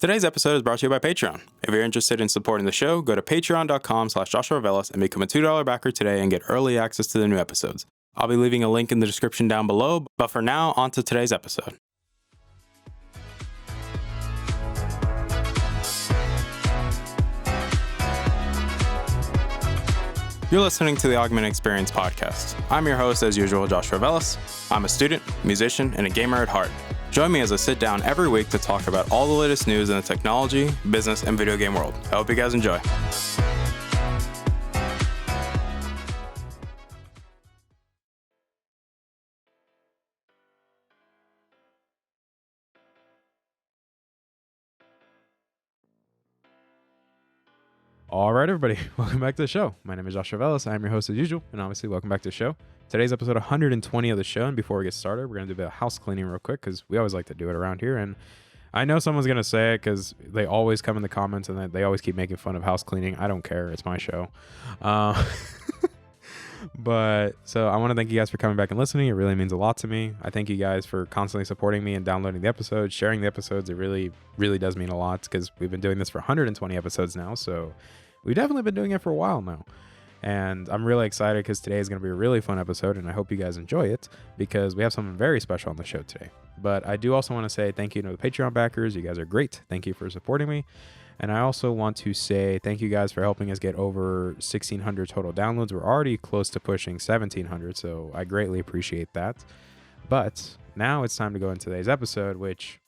Today's episode is brought to you by Patreon. If you're interested in supporting the show, go to patreon.com/JoshuaVelas and become a $2 backer today and get early access to the new episodes. I'll be leaving a link in the description down below, but for now, on to today's episode. You're listening to the Augmented Experience podcast. I'm your host, as usual, Joshua Velas. I'm a student, musician, and a gamer at heart. Join me as I sit down every week to talk about all the latest news in the technology, business, and video game world. I hope you guys enjoy. All right, everybody, welcome back to the show. My name is Joshua Velas. I'm your host as usual, and obviously, welcome back to the show. Today's episode 120 of the show, and before we get started, we're going to do a bit of house cleaning real quick, because we always like to do it around here, and I know someone's going to say it, because they always come in the comments, and they always keep making fun of house cleaning. I don't care. It's my show. But, so I want to thank you guys for coming back and listening. It really means a lot to me. I thank you guys for constantly supporting me and downloading the episodes, sharing the episodes. It really, really does mean a lot, because we've been doing this for 120 episodes now, so we've definitely been doing it for a while now. And I'm really excited because today is going to be a really fun episode, and I hope you guys enjoy it because we have something very special on the show today. But I do also want to say thank you to the Patreon backers. You guys are great. Thank you for supporting me. And I also want to say thank you guys for helping us get over 1,600 total downloads. We're already close to pushing 1,700, so I greatly appreciate that. But now it's time to go into today's episode, which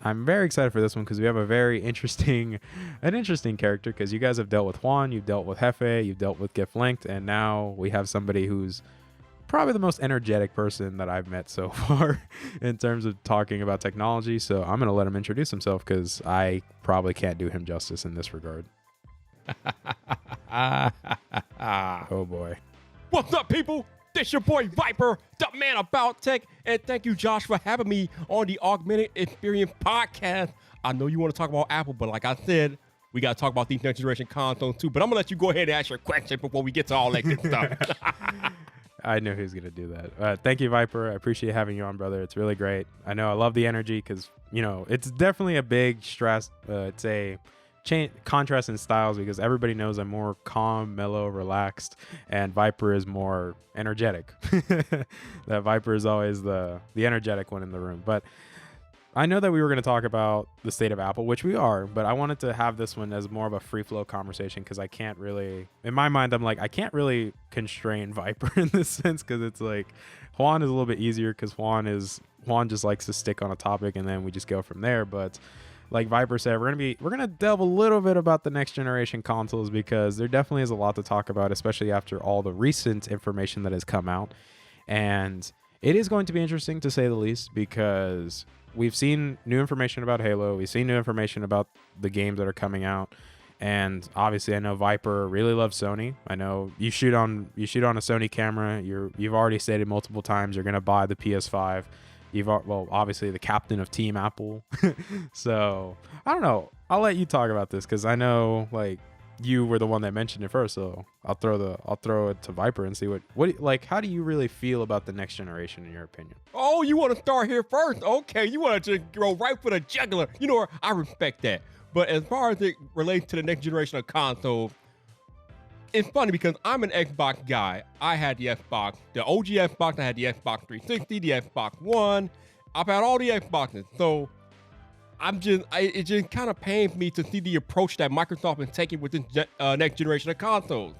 I'm very excited for this one because we have a very interesting character, because you guys have dealt with Juan, you've dealt with Jefe, you've dealt with Gift Linked, and now we have somebody who's probably the most energetic person that I've met so far in terms of talking about technology. So I'm going to let him introduce himself because I probably can't do him justice in this regard. Oh boy. What's up, people? This your boy Vyyyper, the man about tech, and thank you, Josh, for having me on the Augmented Experience podcast. I know you want to talk about Apple, but like I said, we got to talk about these next generation consoles too. But I'm going to let you go ahead and ask your question before we get to all that good stuff. I knew he was going to do that. Thank you, Vyyyper. I appreciate having you on, brother. It's really great. I know I love the energy because, you know, it's definitely a big stress. It's a contrast in styles because everybody knows I'm more calm, mellow, relaxed, and Vyyyper is more energetic. That Vyyyper is always the energetic one in the room. But I know that we were going to talk about the state of Apple, which we are, but I wanted to have this one as more of a free flow conversation because I can't really, in my mind, I'm like, I can't really constrain Vyyyper in this sense because it's like Juan is a little bit easier because Juan just likes to stick on a topic and then we just go from there. But like Vyyyper said, we're gonna delve a little bit about the next generation consoles because there definitely is a lot to talk about, especially after all the recent information that has come out. And it is going to be interesting to say the least because we've seen new information about Halo. We've seen new information about the games that are coming out. And obviously I know Vyyyper really loves Sony. I know you shoot on a Sony camera. You've already stated multiple times you're gonna buy the PS5. Obviously the captain of Team Apple. So I don't know. I'll let you talk about this because I know like you were the one that mentioned it first. So I'll throw it to Vyyyper and see what like. How do you really feel about the next generation in your opinion? Oh, you want to start here first? Okay, you want to just go right for the jugular. You know what? I respect that. But as far as it relates to the next generation of consoles, it's funny because I'm an Xbox guy. I had the Xbox, the OG Xbox. I had the Xbox 360, the Xbox One. I've had all the Xboxes. So it just kind of pains me to see the approach that Microsoft is taking with this next generation of consoles.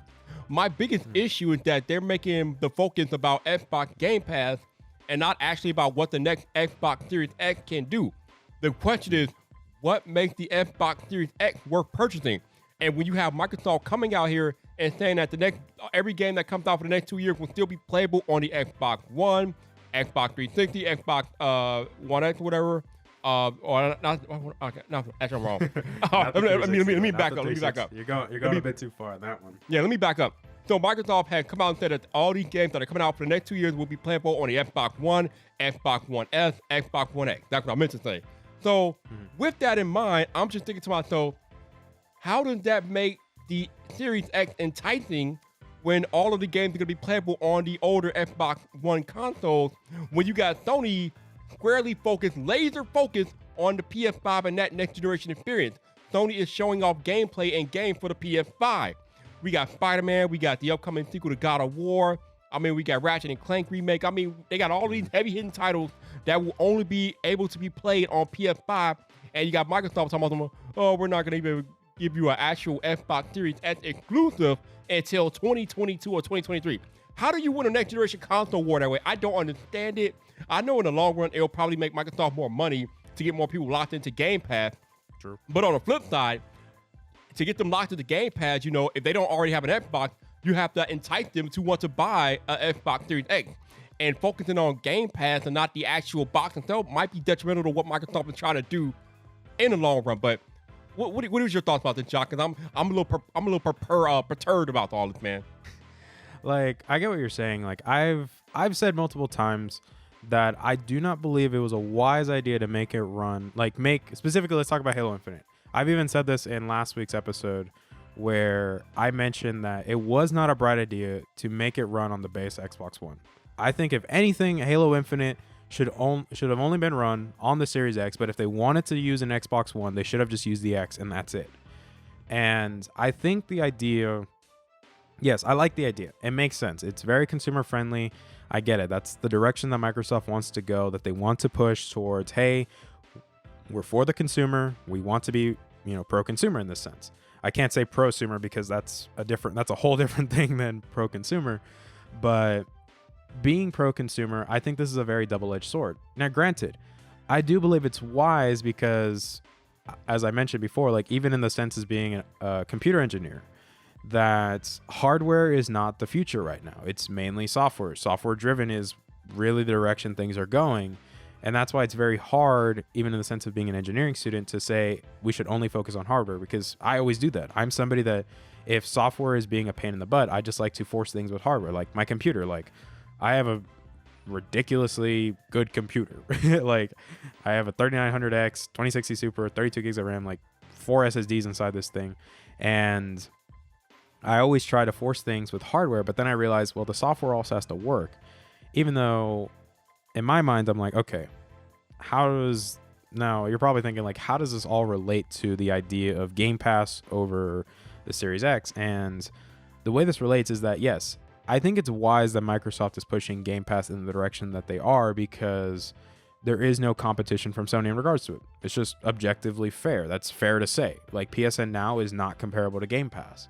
My biggest issue is that they're making the focus about Xbox Game Pass and not actually about what the next Xbox Series X can do. The question is, what makes the Xbox Series X worth purchasing? And when you have Microsoft coming out here and saying that every game that comes out for the next 2 years will still be playable on the Xbox One, Xbox 360, Xbox One X, whatever. Or not? Okay, no, that's wrong. Let me back up. You're going a bit too far on that one. Yeah, let me back up. So Microsoft had come out and said that all these games that are coming out for the next 2 years will be playable on the Xbox One, Xbox One S, Xbox One X. That's what I meant to say. So with that in mind, I'm just thinking to myself, how does that make the Series X enticing when all of the games are going to be playable on the older Xbox One consoles when you got Sony squarely focused, laser focused on the PS5 and that next generation experience. Sony is showing off gameplay and game for the PS5. We got Spider-Man, we got the upcoming sequel to God of War. I mean, we got Ratchet and Clank remake. I mean, they got all these heavy hitting titles that will only be able to be played on PS5. And you got Microsoft talking about, oh, we're not going to even give you an actual Xbox Series X exclusive until 2022 or 2023. How do you win a next generation console war that way? I don't understand it. I know in the long run, it'll probably make Microsoft more money to get more people locked into Game Pass. True. But on the flip side, to get them locked into Game Pass, you know, if they don't already have an Xbox, you have to entice them to want to buy an Xbox Series X. And focusing on Game Pass and not the actual box itself might be detrimental to what Microsoft is trying to do in the long run. But what is your thoughts about this, Jock? Because I'm a little perturbed about all this, man. Like, I get what you're saying. Like, I've said multiple times that I do not believe it was a wise idea to make it run, specifically, let's talk about Halo Infinite. I've even said this in last week's episode where I mentioned that it was not a bright idea to make it run on the base Xbox One. I think if anything, Halo Infinite should have only been run on the Series X, but if they wanted to use an Xbox One, they should have just used the X and that's it. And I think the idea, yes, I like the idea. It makes sense. It's very consumer friendly. I get it. That's the direction that Microsoft wants to go, that they want to push towards, hey, we're for the consumer. We want to be, pro-consumer in this sense. I can't say prosumer because that's a whole different thing than pro-consumer. But being pro-consumer, I think this is a very double-edged sword. Now, granted, I do believe it's wise because, as I mentioned before, like even in the sense as being a computer engineer, that hardware is not the future right now. It's mainly software. Software driven is really the direction things are going. And that's why it's very hard, even in the sense of being an engineering student, to say we should only focus on hardware, because I always do that. I'm somebody that if software is being a pain in the butt, I just like to force things with hardware. Like my computer, like I have a ridiculously good computer. Like I have a 3900X, 2060 Super, 32 gigs of RAM, like 4 SSDs inside this thing. And I always try to force things with hardware, but then I realize, well, the software also has to work. Even though in my mind, I'm like, okay, now you're probably thinking like, how does this all relate to the idea of Game Pass over the Series X? And the way this relates is that, yes, I think it's wise that Microsoft is pushing Game Pass in the direction that they are, because there is no competition from Sony in regards to it. It's just objectively fair. That's fair to say. Like PSN Now is not comparable to Game Pass,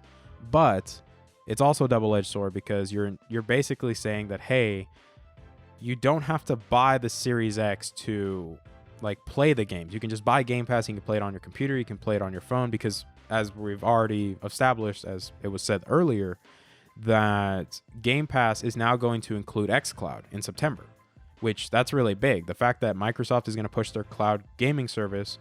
but it's also a double-edged sword, because you're basically saying that, hey, you don't have to buy the Series X to like play the games. You can just buy Game Pass. You can play it on your computer. You can play it on your phone, because as we've already established, as it was said earlier, that Game Pass is now going to include xCloud in September, which that's really big. The fact that Microsoft is going to push their cloud gaming service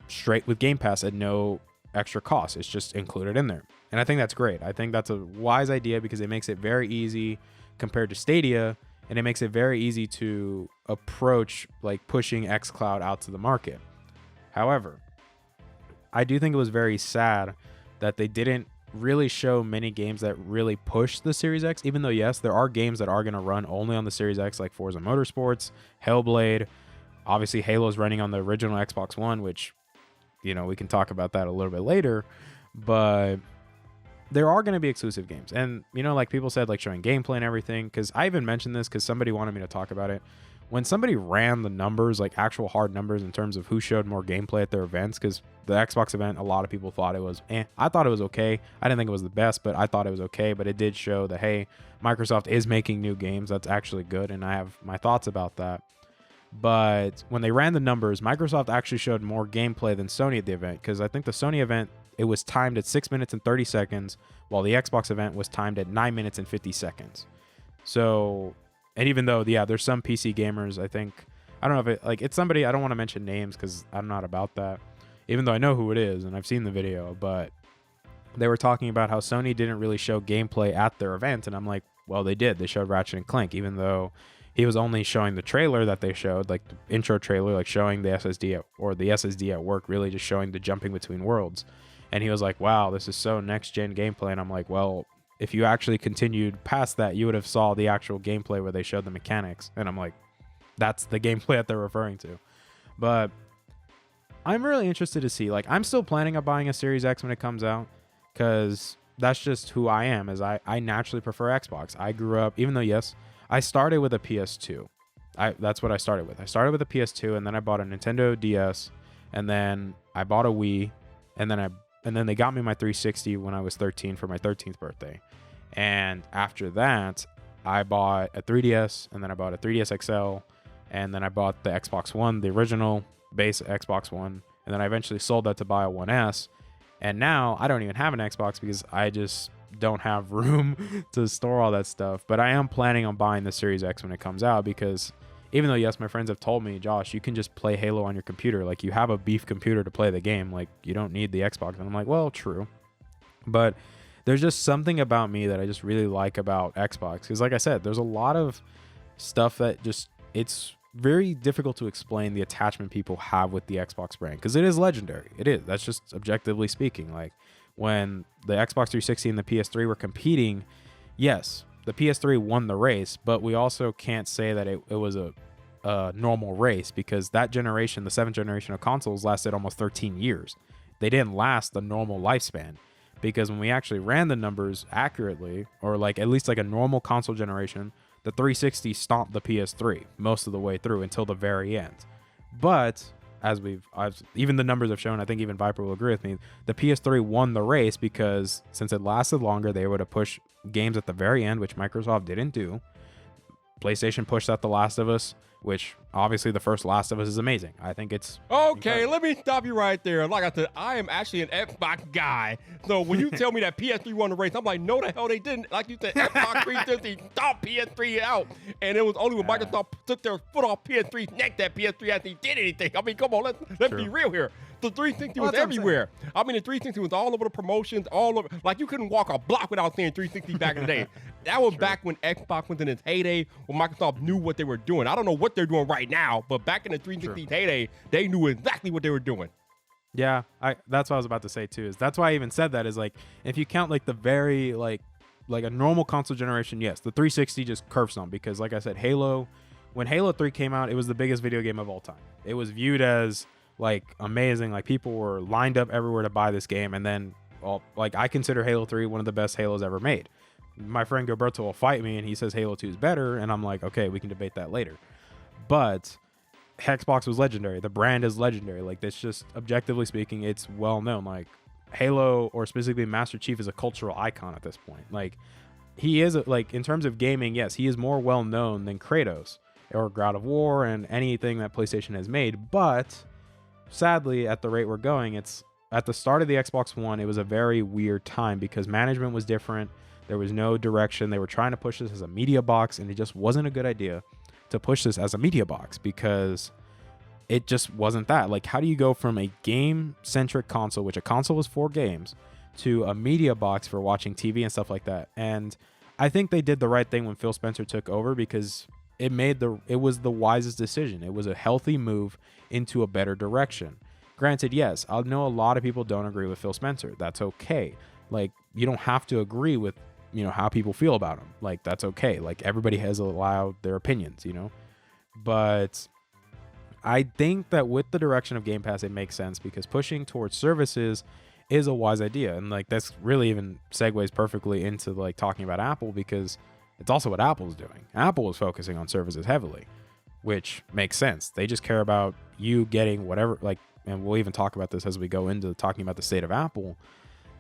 straight with Game Pass at no extra cost. It's just included in there. And I think that's great. I think that's a wise idea, because it makes it very easy compared to Stadia. And it makes it very easy to approach like pushing xCloud out to the market. However, I do think it was very sad that they didn't really show many games that really push the Series X, even though, yes, there are games that are going to run only on the Series X, like Forza Motorsports, Hellblade. Obviously, Halo's running on the original Xbox One, which, we can talk about that a little bit later. But there are going to be exclusive games. And, like people said, like showing gameplay and everything, because I even mentioned this because somebody wanted me to talk about it. When somebody ran the numbers, like actual hard numbers in terms of who showed more gameplay at their events, because the Xbox event, a lot of people thought it was, I thought it was okay. I didn't think it was the best, but I thought it was okay. But it did show that, hey, Microsoft is making new games. That's actually good. And I have my thoughts about that. But when they ran the numbers, Microsoft actually showed more gameplay than Sony at the event, because I think the Sony event, it was timed at 6 minutes and 30 seconds, while the Xbox event was timed at 9 minutes and 50 seconds. So, and even though, yeah, there's some PC gamers, I think, I don't know if it's somebody, I don't want to mention names because I'm not about that, even though I know who it is and I've seen the video, but they were talking about how Sony didn't really show gameplay at their event. And I'm like, well, they did. They showed Ratchet and Clank, even though he was only showing the trailer that they showed, like the intro trailer, like showing the SSD at work, really just showing the jumping between worlds. And he was like, wow, this is so next-gen gameplay. And I'm like, well, if you actually continued past that, you would have saw the actual gameplay where they showed the mechanics. And I'm like, that's the gameplay that they're referring to. But I'm really interested to see. Like, I'm still planning on buying a Series X when it comes out, because that's just who I am. Is I naturally prefer Xbox. I grew up, even though yes, I started with a PS2. That's what I started with. I started with a PS2, and then I bought a Nintendo DS, and then I bought a Wii, and then they got me my 360 when I was 13 for my 13th birthday. And after that, I bought a 3DS, and then I bought a 3DS XL, and then I bought the Xbox One, the original base Xbox One, and then I eventually sold that to buy a 1S. And now I don't even have an Xbox because I just don't have room to store all that stuff. But I am planning on buying the Series X when it comes out, because even though, yes, my friends have told me, Josh, you can just play Halo on your computer. Like, you have a beef computer to play the game. Like, you don't need the Xbox. And I'm like, well, true. But there's just something about me that I just really like about Xbox. Because like I said, there's a lot of stuff that just, it's very difficult to explain the attachment people have with the Xbox brand, because it is legendary. It is. That's just objectively speaking. Like, when the Xbox 360 and the PS3 were competing, yes, the PS3 won the race, but we also can't say that it was a normal race, because that generation, the 7th generation of consoles, lasted almost 13 years. They didn't last the normal lifespan, because when we actually ran the numbers accurately, or like at least like a normal console generation, the 360 stomped the PS3 most of the way through until the very end. But as even the numbers have shown, I think even Vyyper will agree with me, the PS3 won the race, because since it lasted longer, they were able to push games at the very end, which Microsoft didn't do. PlayStation pushed out The Last of Us, which obviously the first Last of Us is amazing. I think it's okay. Let me stop you right there. Like I said, I am actually an Xbox guy. So when you tell me that PS3 won the race, I'm like, no, the hell they didn't. Like you said, Xbox 360 stomped PS3 out, and it was only when Microsoft took their foot off PS3's neck that PS3 actually did anything. I mean, come on, let's be real here. The 360 was everywhere. I mean, the 360 was all over the promotions, all over. Like, you couldn't walk a block without seeing 360 back in the day. That was back when Xbox was in its heyday, when Microsoft knew what they were doing. I don't know what they're doing right now, but back in the 360 heyday, they knew exactly what they were doing. Yeah, that's what I was about to say too. Is that's why I even said that, is like, if you count like the very like a normal console generation, yes, the 360 just curves on, because like I said, when Halo 3 came out, it was the biggest video game of all time. It was viewed as like amazing. Like, people were lined up everywhere to buy this game. And then, well, like, I consider Halo 3 one of the best Halos ever made. My friend Gilberto will fight me and he says Halo 2 is better, and I'm like, okay, we can debate that later. But Xbox was legendary. The brand is legendary. Like, that's just, objectively speaking, it's well known. Like, Halo, or specifically Master Chief, is a cultural icon at this point. Like, he is, like, in terms of gaming, yes, he is more well known than Kratos or God of War and anything that PlayStation has made. But sadly, at the rate we're going, it's at the start of the Xbox One, it was a very weird time, because management was different. There was no direction. They were trying to push this as a media box, and it just wasn't a good idea to push this as a media box, because it just wasn't that. Like, how do you go from a game-centric console, which a console was for games, to a media box for watching TV and stuff like that? And I think they did the right thing when Phil Spencer took over, because it was the wisest decision. It was a healthy move into a better direction. Granted, yes, I know a lot of people don't agree with Phil Spencer. That's okay. Like, you don't have to agree with, how people feel about him. Like, that's okay. Like, everybody has allowed their opinions, But I think that with the direction of Game Pass, it makes sense, because pushing towards services is a wise idea. And like, that's really even segues perfectly into like talking about Apple, because it's also what Apple's doing. Apple is focusing on services heavily, which makes sense. They just care about you getting whatever, like, and we'll even talk about this as we go into talking about the state of Apple,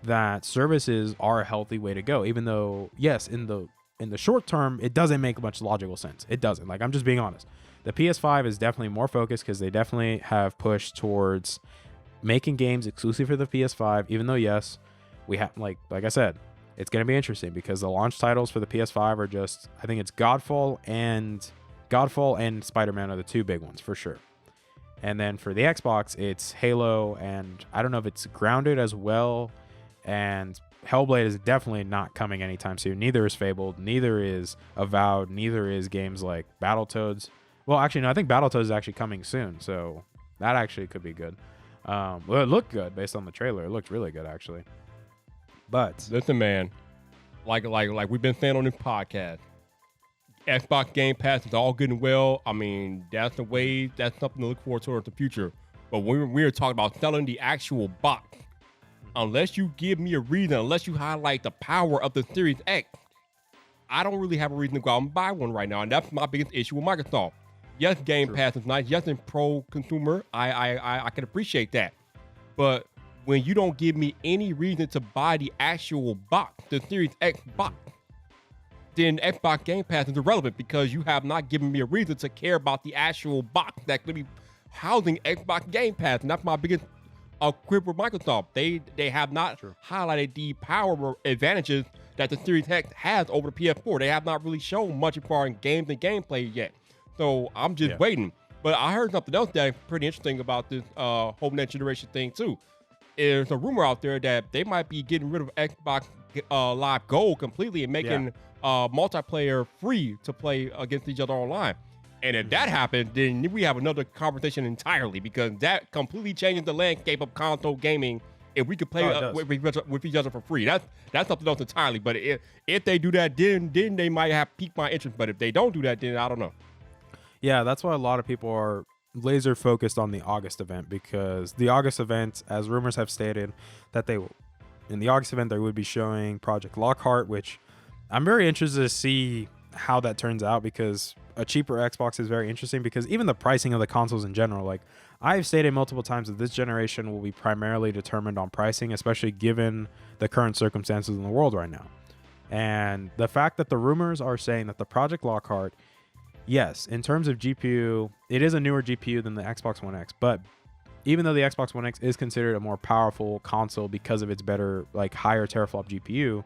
that services are a healthy way to go. Even though, yes, in the short term, it doesn't make much logical sense. It doesn't. Like, I'm just being honest. The PS5 is definitely more focused, because they definitely have pushed towards making games exclusive for the PS5, even though, yes, we have, like I said, it's going to be interesting, because the launch titles for the PS5 are just, I think it's Godfall and Spider-Man are the two big ones for sure. And then for the Xbox, it's Halo, and I don't know if it's Grounded as well. And Hellblade is definitely not coming anytime soon. Neither is Fabled. Neither is Avowed. Neither is games like Battletoads. Well, actually, no, I think Battletoads is actually coming soon. So that actually could be good. Well, it looked good based on the trailer. It looked really good, actually. But listen, man, like we've been saying on this podcast, Xbox Game Pass is all good and well. I mean, that's the way. That's something to look forward to in the future. But when we're talking about selling the actual box, unless you give me a reason, unless you highlight the power of the Series X, I don't really have a reason to go out and buy one right now. And that's my biggest issue with Microsoft. Yes, Game Pass is nice. Yes, in pro consumer, I can appreciate that. But when you don't give me any reason to buy the actual box, the Series X box, then Xbox Game Pass is irrelevant because you have not given me a reason to care about the actual box that could be housing Xbox Game Pass. And that's my biggest quip with Microsoft. They have not highlighted the power advantages that the Series X has over the PS4. They have not really shown much as far in games and gameplay yet. So I'm just waiting. But I heard something else that's pretty interesting about this whole next generation thing too. There's a rumor out there that they might be getting rid of Xbox Live Gold completely and making multiplayer free to play against each other online. And if that happens, then we have another conversation entirely because that completely changes the landscape of console gaming. If we could play with each other for free, that's something else entirely. But if they do that, then they might have piqued my interest. But if they don't do that, then I don't know. Yeah, that's why a lot of people are laser focused on the August event, because the August event, as rumors have stated, that in the August event, they would be showing Project Lockhart, which I'm very interested to see how that turns out, because a cheaper Xbox is very interesting, because even the pricing of the consoles in general, like I've stated multiple times that this generation will be primarily determined on pricing, especially given the current circumstances in the world right now. And the fact that the rumors are saying that the Project Lockhart, yes, in terms of GPU, it is a newer GPU than the Xbox One X, but even though the Xbox One X is considered a more powerful console because of its better, like higher teraflop GPU,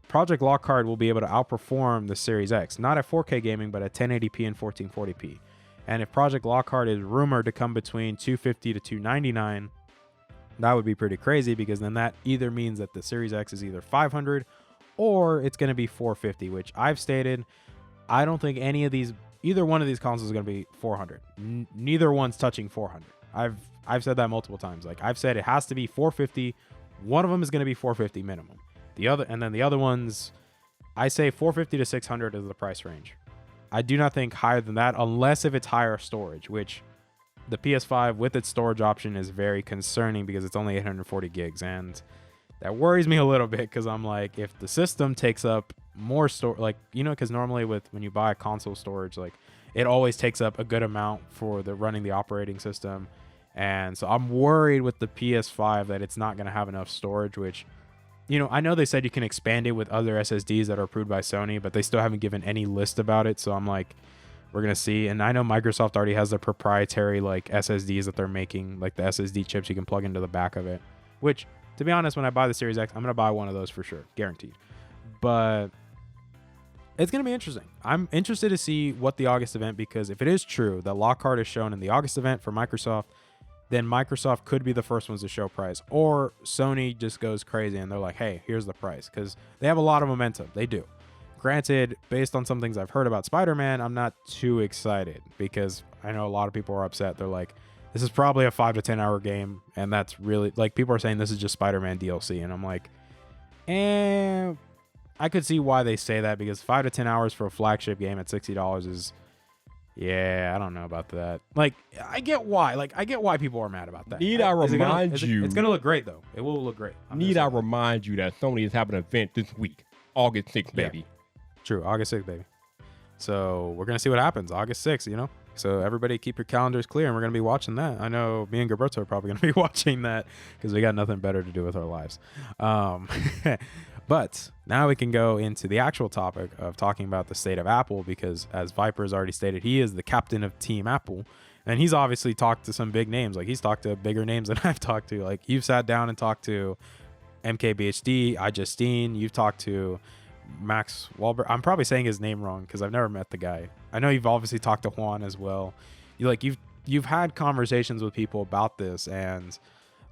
Project Lockhart will be able to outperform the Series X, not at 4K gaming, but at 1080p and 1440p. And if Project Lockhart is rumored to come between $250 to $299, that would be pretty crazy, because then that either means that the Series X is either $500 or it's going to be $450, which I've stated, I don't think either one of these consoles is going to be $400. Neither one's touching $400. I've said that multiple times. Like I've said, it has to be $450. One of them is going to be $450 minimum. The other ones, I say $450 to $600 is the price range. I do not think higher than that, unless if it's higher storage, which the PS5 with its storage option is very concerning because it's only 840 gigs, and that worries me a little bit, because I'm like, if the system takes up more storage, like, because normally when you buy a console storage, like it always takes up a good amount for running the operating system. And so I'm worried with the PS5 that it's not going to have enough storage, which, I know they said you can expand it with other SSDs that are approved by Sony, but they still haven't given any list about it. So I'm like, we're going to see. And I know Microsoft already has their proprietary like SSDs that they're making, like the SSD chips you can plug into the back of it, which, to be honest, when I buy the Series X, I'm going to buy one of those for sure, guaranteed. But it's going to be interesting. I'm interested to see what the August event, because if it is true that Lockhart is shown in the August event for Microsoft, then Microsoft could be the first ones to show price, or Sony just goes crazy and they're like, hey, here's the price, because they have a lot of momentum. They do. Granted, based on some things I've heard about Spider-Man, I'm not too excited, because I know a lot of people are upset. They're like, this is probably a 5 to 10 hour game, and that's really, like, people are saying this is just Spider-Man DLC, and I'm like, I could see why they say that, because 5 to 10 hours for a flagship game at $60 is, I don't know about that. Like, I get why people are mad about that. Need I remind you? It's gonna look great though. It will look great. Need I remind you that Sony is having an event this week, August 6th, baby. Yeah. True, August 6th, baby. So we're gonna see what happens August 6th. So everybody keep your calendars clear, and we're gonna be watching that. I know me and Gilberto are probably gonna be watching that because we got nothing better to do with our lives. But now we can go into the actual topic of talking about the state of Apple, because as Vyyyper has already stated, he is the captain of Team Apple, and he's obviously talked to some big names. Like, he's talked to bigger names than I've talked to. Like, you've sat down and talked to MKBHD, iJustine, you've talked to Max Wahlberg. I'm probably saying his name wrong because I've never met the guy. I know you've obviously talked to Juan as well. You've had conversations with people about this, and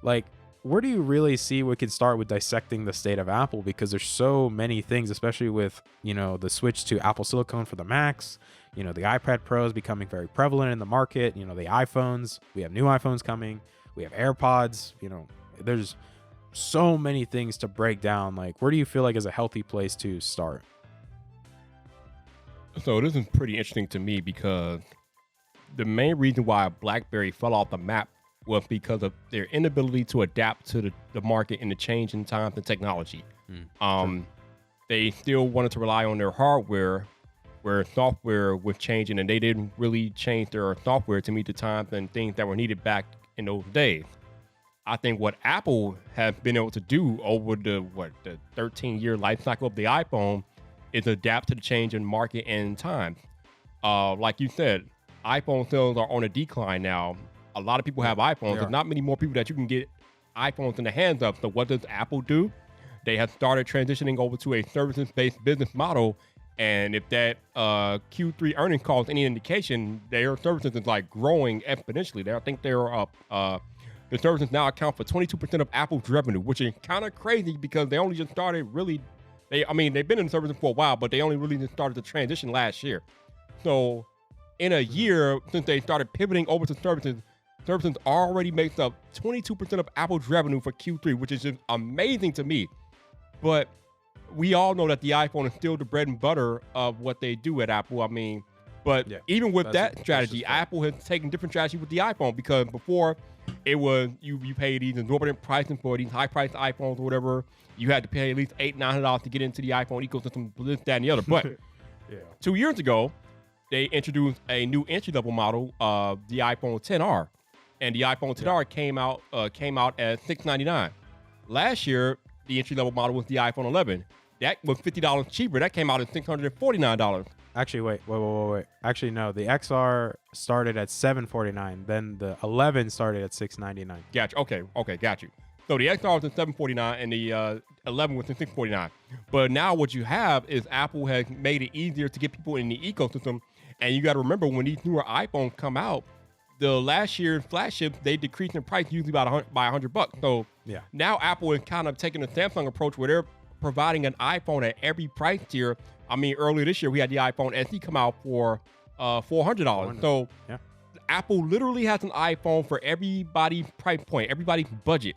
like, where do you really see we can start with dissecting the state of Apple? Because there's so many things, especially with, the switch to Apple Silicon for the Macs, the iPad Pros becoming very prevalent in the market, the iPhones, we have new iPhones coming, we have AirPods, there's so many things to break down. Like, where do you feel like is a healthy place to start? So this is pretty interesting to me, because the main reason why BlackBerry fell off the map was because of their inability to adapt to the market and the change in times and technology. Sure. They still wanted to rely on their hardware, where software was changing, and they didn't really change their software to meet the times and things that were needed back in those days. I think what Apple has been able to do over the 13-year life cycle of the iPhone is adapt to the change in market and time. Like you said, iPhone sales are on a decline now. A lot of people have iPhones. There's not many more people that you can get iPhones in the hands of. So what does Apple do? They have started transitioning over to a services-based business model. And if that Q3 earnings call is any indication, their services is like growing exponentially. I think they're up. The services now account for 22% of Apple's revenue, which is kind of crazy because they only just started really. They've been in services for a while, but they only really just started the transition last year. So in a year since they started pivoting over to services already makes up 22% of Apple's revenue for Q3, which is just amazing to me. But we all know that the iPhone is still the bread and butter of what they do at Apple. Even with that strategy, Apple has taken different strategy with the iPhone, because before it was you paid these exorbitant pricing for these high-priced iPhones or whatever. You had to pay at least $800-$900 to get into the iPhone ecosystem, this, that, and the other. But 2 years ago, they introduced a new entry-level model of the iPhone XR, and the iPhone XR came out at $699. Last year, the entry-level model was the iPhone 11. That was $50 cheaper. That came out at $649. Actually, wait. Actually, no. The XR started at $749. Then the 11 started at $699. Gotcha. Okay, got you. So the XR was at $749 and the 11 was at $649. But now what you have is Apple has made it easier to get people in the ecosystem. And you got to remember, when these newer iPhones come out, the last year's flagships, they decreased in price usually by $100. So now Apple is kind of taking the Samsung approach, where they're providing an iPhone at every price tier. Earlier this year, we had the iPhone SE come out for $400. So Apple literally has an iPhone for everybody's price point, everybody's budget.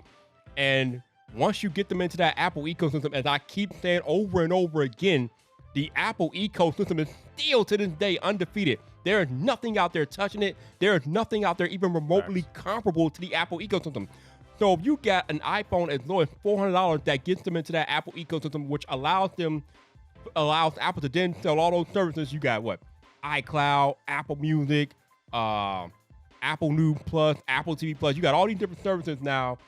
And once you get them into that Apple ecosystem, as I keep saying over and over again, the Apple ecosystem is still to this day undefeated. There is nothing out there touching it. There is nothing out there even remotely comparable to the Apple ecosystem. So if you got an iPhone as low as $400, that gets them into that Apple ecosystem, which allows Apple to then sell all those services. You got iCloud, Apple Music, Apple News Plus, Apple TV Plus. You got all these different services now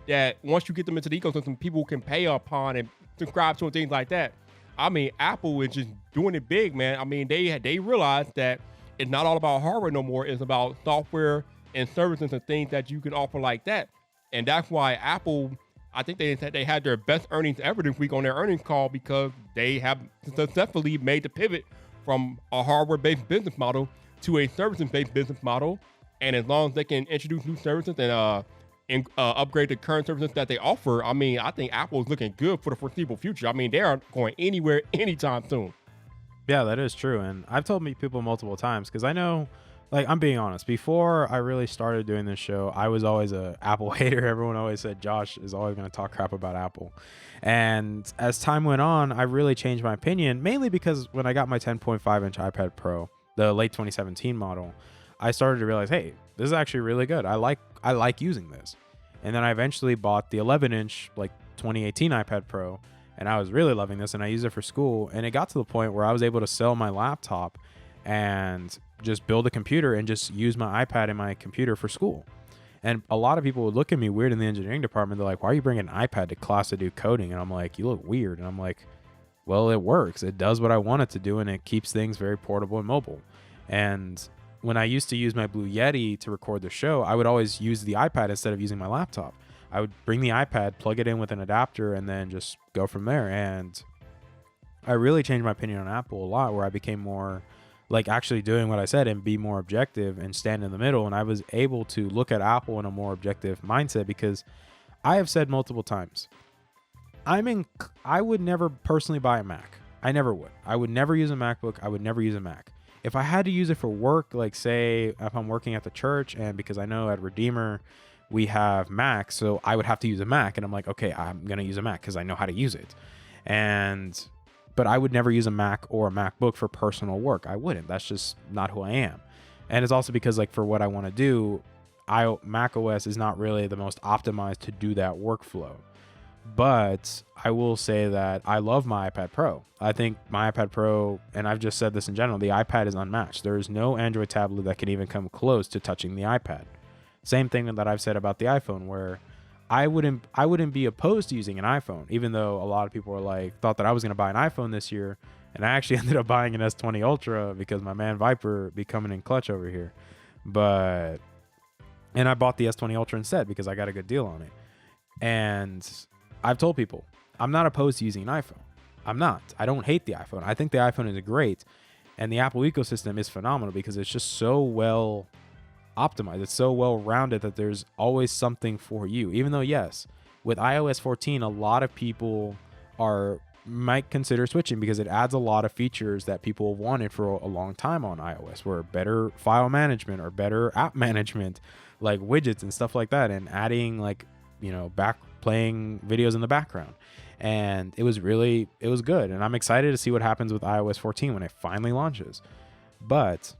that once you get them into the ecosystem, people can pay upon and subscribe to and things like that. Apple is just doing it big, man. They realized that it's not all about hardware no more. It's about software and services and things that you can offer like that. And that's why Apple, I think they had their best earnings ever this week on their earnings call, because they have successfully made the pivot from a hardware-based business model to a services-based business model. And as long as they can introduce new services and upgrade the current services that they offer, I think Apple is looking good for the foreseeable future. They aren't going anywhere anytime soon. Yeah, that is true. And I've told people multiple times, because I know, I'm being honest, before I really started doing this show, I was always a Apple hater. Everyone always said Josh is always going to talk crap about Apple. And as time went on, I really changed my opinion, mainly because when I got my 10.5-inch iPad Pro, the late 2017 model, I started to realize, hey, this is actually really good. I like using this. And then I eventually bought the 11-inch, 2018 iPad Pro, and I was really loving this, and I used it for school. And it got to the point where I was able to sell my laptop and just build a computer and just use my iPad and my computer for school. And a lot of people would look at me weird in the engineering department. They're like, why are you bringing an iPad to class to do coding? And I'm like, you look weird. And I'm like, well, it works. It does what I want it to do, and it keeps things very portable and mobile. And when I used to use my Blue Yeti to record the show, I would always use the iPad instead of using my laptop. I would bring the iPad, plug it in with an adapter, and then just go from there. And I really changed my opinion on Apple a lot, where I became more actually doing what I said and be more objective and stand in the middle. And I was able to look at Apple in a more objective mindset, because I have said multiple times, I would never personally buy a Mac. I never would. I would never use a MacBook. I would never use a Mac. If I had to use it for work, say if I'm working at the church, and because I know at Redeemer we have Macs, so I would have to use a Mac, and I'm like, okay, I'm going to use a Mac because I know how to use it. But I would never use a Mac or a MacBook for personal work. I wouldn't. That's just not who I am. And it's also because for what I want to do, Mac OS is not really the most optimized to do that workflow. But I will say that I love my iPad Pro. I think my iPad Pro, and I've just said this in general, the iPad is unmatched. There is no Android tablet that can even come close to touching the iPad. Same thing that I've said about the iPhone, where I wouldn't be opposed to using an iPhone, even though a lot of people thought that I was going to buy an iPhone this year, and I actually ended up buying an S20 Ultra because my man Vyyyper be coming in clutch over here. And I bought the S20 Ultra instead because I got a good deal on it. And I've told people, I'm not opposed to using an iPhone. I'm not. I don't hate the iPhone. I think the iPhone is great. And the Apple ecosystem is phenomenal because it's just so well optimized. It's so well rounded that there's always something for you. Even though, yes, with iOS 14, a lot of people might consider switching because it adds a lot of features that people have wanted for a long time on iOS, where better file management or better app management, like widgets and stuff like that, and adding back playing videos in the background. And it was good. And I'm excited to see what happens with iOS 14 when it finally launches. But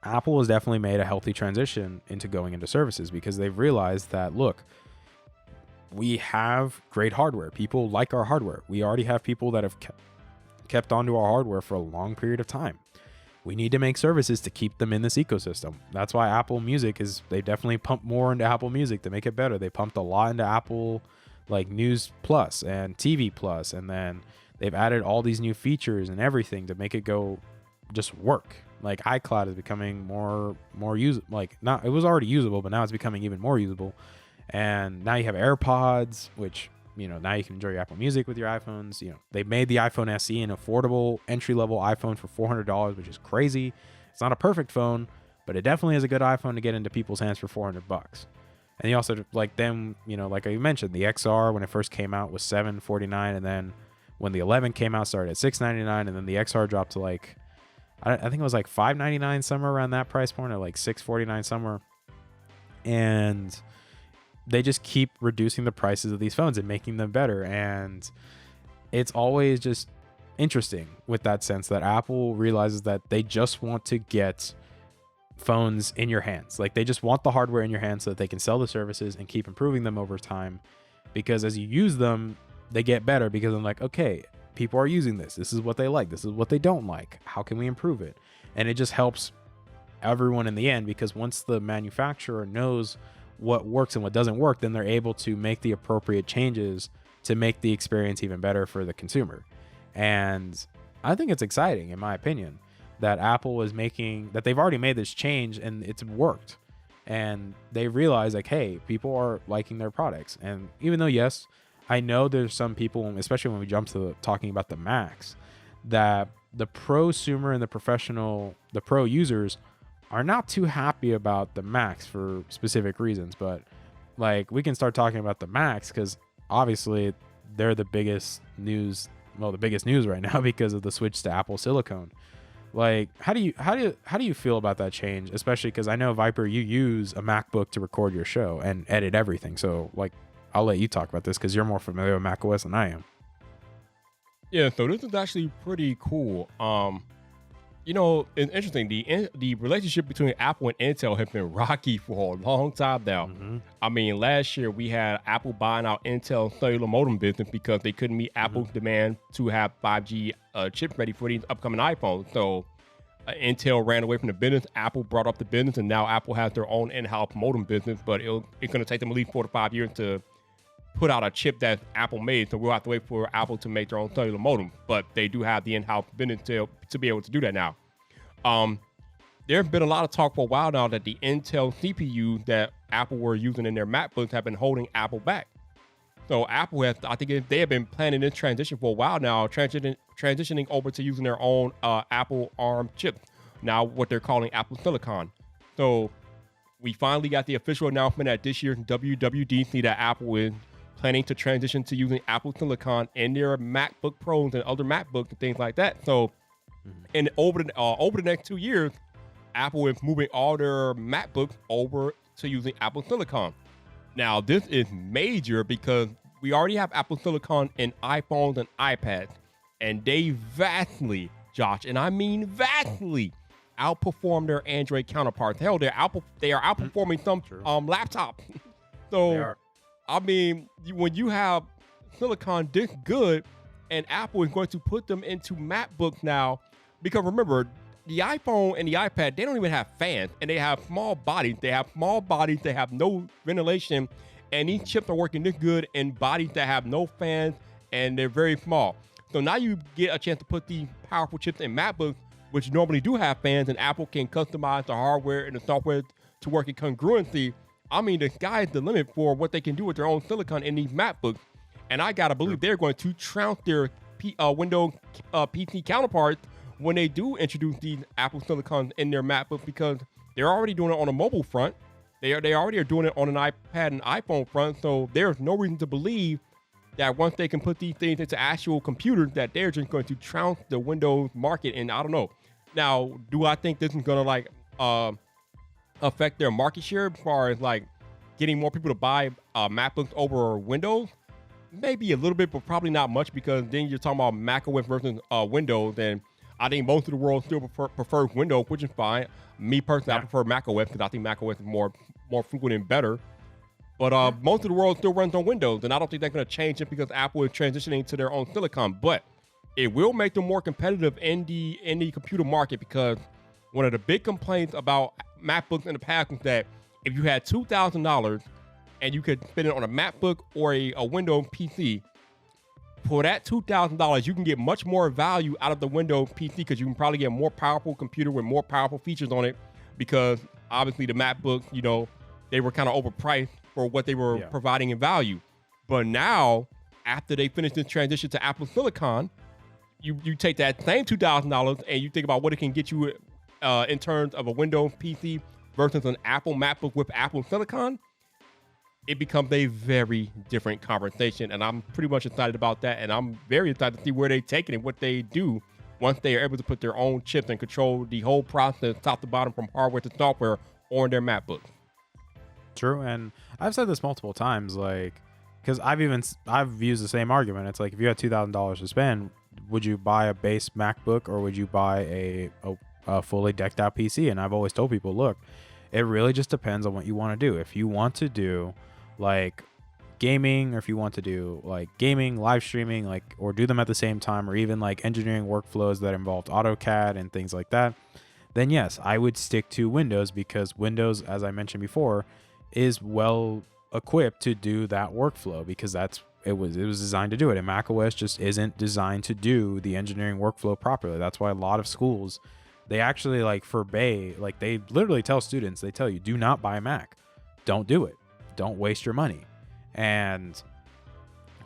Apple has definitely made a healthy transition into going into services because they've realized that, look, we have great hardware. People like our hardware. We already have people that have kept onto our hardware for a long period of time. We need to make services to keep them in this ecosystem. That's why Apple Music they definitely pump more into Apple Music to make it better. They pumped a lot into Apple News Plus and TV Plus, and then they've added all these new features and everything to make it go just work. Like iCloud is becoming more usable. It was already usable, but now it's becoming even more usable. And now you have AirPods, which now you can enjoy your Apple Music with your iPhones. They made the iPhone SE an affordable entry-level iPhone for $400, which is crazy. It's not a perfect phone, but it definitely is a good iPhone to get into people's hands for $400. And you also like I mentioned, the XR when it first came out was $749, and then when the 11 came out, started at $699, and then the XR dropped to I think it was $599 somewhere around that price point, or $649 somewhere. And they just keep reducing the prices of these phones and making them better. And it's always just interesting with that sense that Apple realizes that they just want to get phones in your hands. They just want the hardware in your hands so that they can sell the services and keep improving them over time. Because as you use them, they get better because I'm okay, people are using this. This is what they like. This is what they don't like. How can we improve it? And it just helps everyone in the end, because once the manufacturer knows what works and what doesn't work, then they're able to make the appropriate changes to make the experience even better for the consumer. And I think it's exciting, in my opinion, that Apple is that they've already made this change and it's worked. And they realize hey, people are liking their products. And even though, yes, I know there's some people, especially when we jump to talking about the Macs, that the prosumer and the pro users are not too happy about the Macs for specific reasons. But we can start talking about the Macs because obviously they're the biggest news right now because of the switch to Apple Silicon. How do you feel about that change, especially because I know, Vyyyper, you use a MacBook to record your show and edit everything. So I'll let you talk about this because you're more familiar with macOS than I am. Yeah, so this is actually pretty cool. It's interesting. The relationship between Apple and Intel has been rocky for a long time now. Mm-hmm. I mean, last year we had Apple buying out Intel cellular modem business because they couldn't meet Apple's demand to have 5G chips ready for these upcoming iPhones. So Intel ran away from the business. Apple brought up the business, and now Apple has their own in-house modem business. But it's going to take them at least 4 to 5 years to put out a chip that Apple made. So we'll have to wait for Apple to make their own cellular modem. But they do have the in-house business to be able to do that now. There's been a lot of talk for a while now that the Intel CPU that Apple were using in their MacBooks have been holding Apple back. So Apple they have been planning this transition for a while now, transitioning over to using their own Apple ARM chip, now what they're calling Apple Silicon. So we finally got the official announcement at this year's WWDC that Apple is planning to transition to using Apple Silicon in their MacBook Pros and other MacBooks and things like that. So and over the next 2 years, Apple is moving all their MacBooks over to using Apple Silicon. Now, this is major because we already have Apple Silicon in iPhones and iPads, and they vastly, Josh, and I mean vastly, outperform their Android counterparts. Hell, they are outperforming some laptops. So, I mean, when you have silicon this good, and Apple is going to put them into MacBooks now, because remember, the iPhone and the iPad, they don't even have fans, and they have small bodies. They have no ventilation, and these chips are working this good in bodies that have no fans, and they're very small. So now you get a chance to put these powerful chips in MacBooks, which normally do have fans, and Apple can customize the hardware and the software to work in congruency. I mean, the sky is the limit for what they can do with their own silicon in these MacBooks. And I gotta believe they're going to trounce their Windows PC counterparts when they do introduce these Apple silicons in their MacBook, because they're already doing it on a mobile front. They already are doing it on an iPad and iPhone front. So there's no reason to believe that once they can put these things into actual computers, that they're just going to trounce the Windows market. And I don't know. Now, do I think this is gonna like affect their market share as far as like getting more people to buy MacBooks over Windows? Maybe a little bit, but probably not much, because then you're talking about macOS versus Windows, and I think most of the world still prefers Windows, which is fine. Me personally, I prefer macOS because I think macOS is more frequent and better. But most of the world still runs on Windows, and I don't think they're going to change it because Apple is transitioning to their own silicon. But it will make them more competitive in the computer market, because one of the big complaints about MacBooks in the past was that if you had $2,000 and you could spend it on a MacBook or a Windows PC, for that $2,000, you can get much more value out of the Windows PC, because you can probably get a more powerful computer with more powerful features on it, because obviously the MacBooks, you know, they were kind of overpriced for what they were providing in value. But now, after they finish this transition to Apple Silicon, you take that same $2,000 and you think about what it can get you in terms of a Windows PC versus an Apple MacBook with Apple Silicon. It becomes a very different conversation, and I'm pretty much excited about that, and I'm very excited to see where they take it and what they do once they are able to put their own chips and control the whole process top to bottom from hardware to software on their MacBook. True, and I've said this multiple times, like, because I've used the same argument. It's like, if you had $2,000 to spend, would you buy a base MacBook or would you buy a fully decked out PC? And I've always told people, look, it really just depends on what you want to do. If you want to do like gaming, or if you want to do like gaming, live streaming, like, or do them at the same time, or even like engineering workflows that involved AutoCAD and things like that, then yes, I would stick to Windows, because Windows, as I mentioned before, is well equipped to do that workflow, because it was designed to do it. And macOS just isn't designed to do the engineering workflow properly. That's why a lot of schools, they actually like forbade, like they literally tell students, they tell you, do not buy a Mac. Don't do it. Don't waste your money. And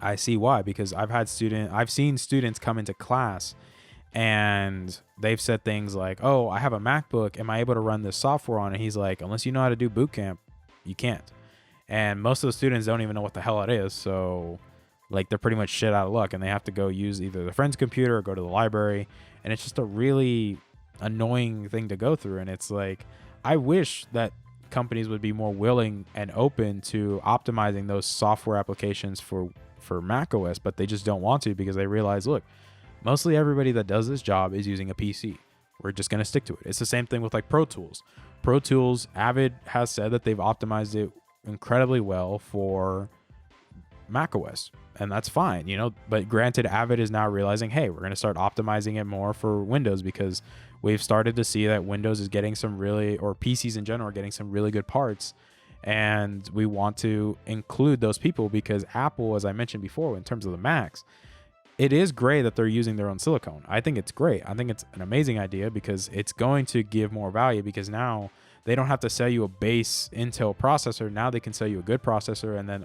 I see why, because I've seen students come into class and they've said things like, oh, I have a MacBook. Am I able to run this software on it? And he's like, unless you know how to do boot camp, you can't. And most of the students don't even know what the hell it is. So like, they're pretty much shit out of luck, and they have to go use either their friend's computer or go to the library. And it's just a really annoying thing to go through. And it's like, I wish that companies would be more willing and open to optimizing those software applications for macOS, but they just don't want to, because they realize, look, mostly everybody that does this job is using a PC. We're just going to stick to it. It's the same thing with like Pro Tools. Pro Tools, Avid has said that they've optimized it incredibly well for macOS, and that's fine, you know. But granted, Avid is now realizing, hey, we're going to start optimizing it more for Windows, because we've started to see that Windows is getting some really, or PCs in general, are getting some really good parts, and we want to include those people, because Apple, as I mentioned before, in terms of the Macs, it is great that they're using their own silicone. I think it's great. I think it's an amazing idea, because it's going to give more value, because now they don't have to sell you a base Intel processor. Now they can sell you a good processor, and then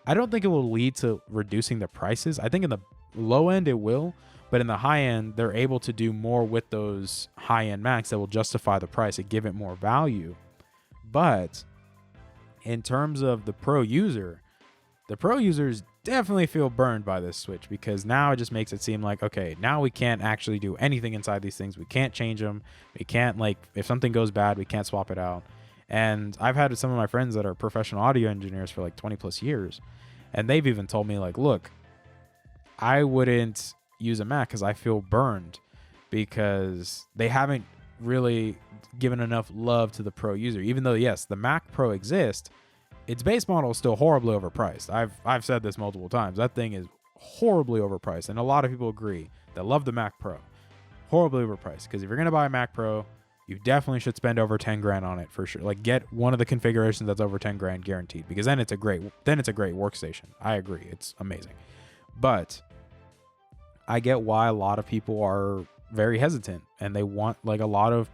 I don't think it will lead to reducing the prices. I think in the low end it will, but in the high end, they're able to do more with those high-end Macs that will justify the price and give it more value. But in terms of the pro users definitely feel burned by this switch, because now it just makes it seem like, okay, now we can't actually do anything inside these things. We can't change them. We can't, like, if something goes bad, we can't swap it out. And I've had some of my friends that are professional audio engineers for like 20 plus years, and they've even told me, like, look, I wouldn't use a Mac because I feel burned, because they haven't really given enough love to the pro user. Even though, yes, the Mac Pro exists, its base model is still horribly overpriced. I've said this multiple times. That thing is horribly overpriced, and a lot of people agree that love the Mac Pro. Horribly overpriced, because if you're gonna buy a Mac Pro, you definitely should spend over 10 grand on it for sure. Like, get one of the configurations that's over 10 grand guaranteed, because then it's a great workstation. I agree, it's amazing. But I get why a lot of people are very hesitant, and they want, like, a lot of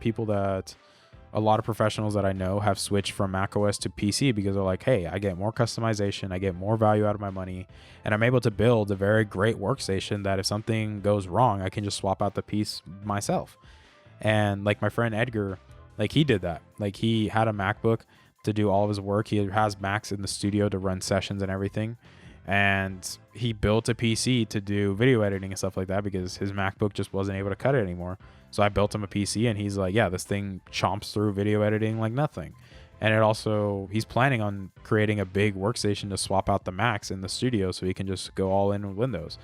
professionals that I know have switched from macOS to PC because they're like, hey, I get more customization, I get more value out of my money, and I'm able to build a very great workstation that if something goes wrong, I can just swap out the piece myself. And like my friend Edgar, like, he did that. Like, he had a MacBook to do all of his work. He has Macs in the studio to run sessions and everything. And he built a PC to do video editing and stuff like that because his MacBook just wasn't able to cut it anymore. So I built him a PC, and he's like, yeah, this thing chomps through video editing like nothing. And it also, he's planning on creating a big workstation to swap out the Macs in the studio so he can just go all in with Windows.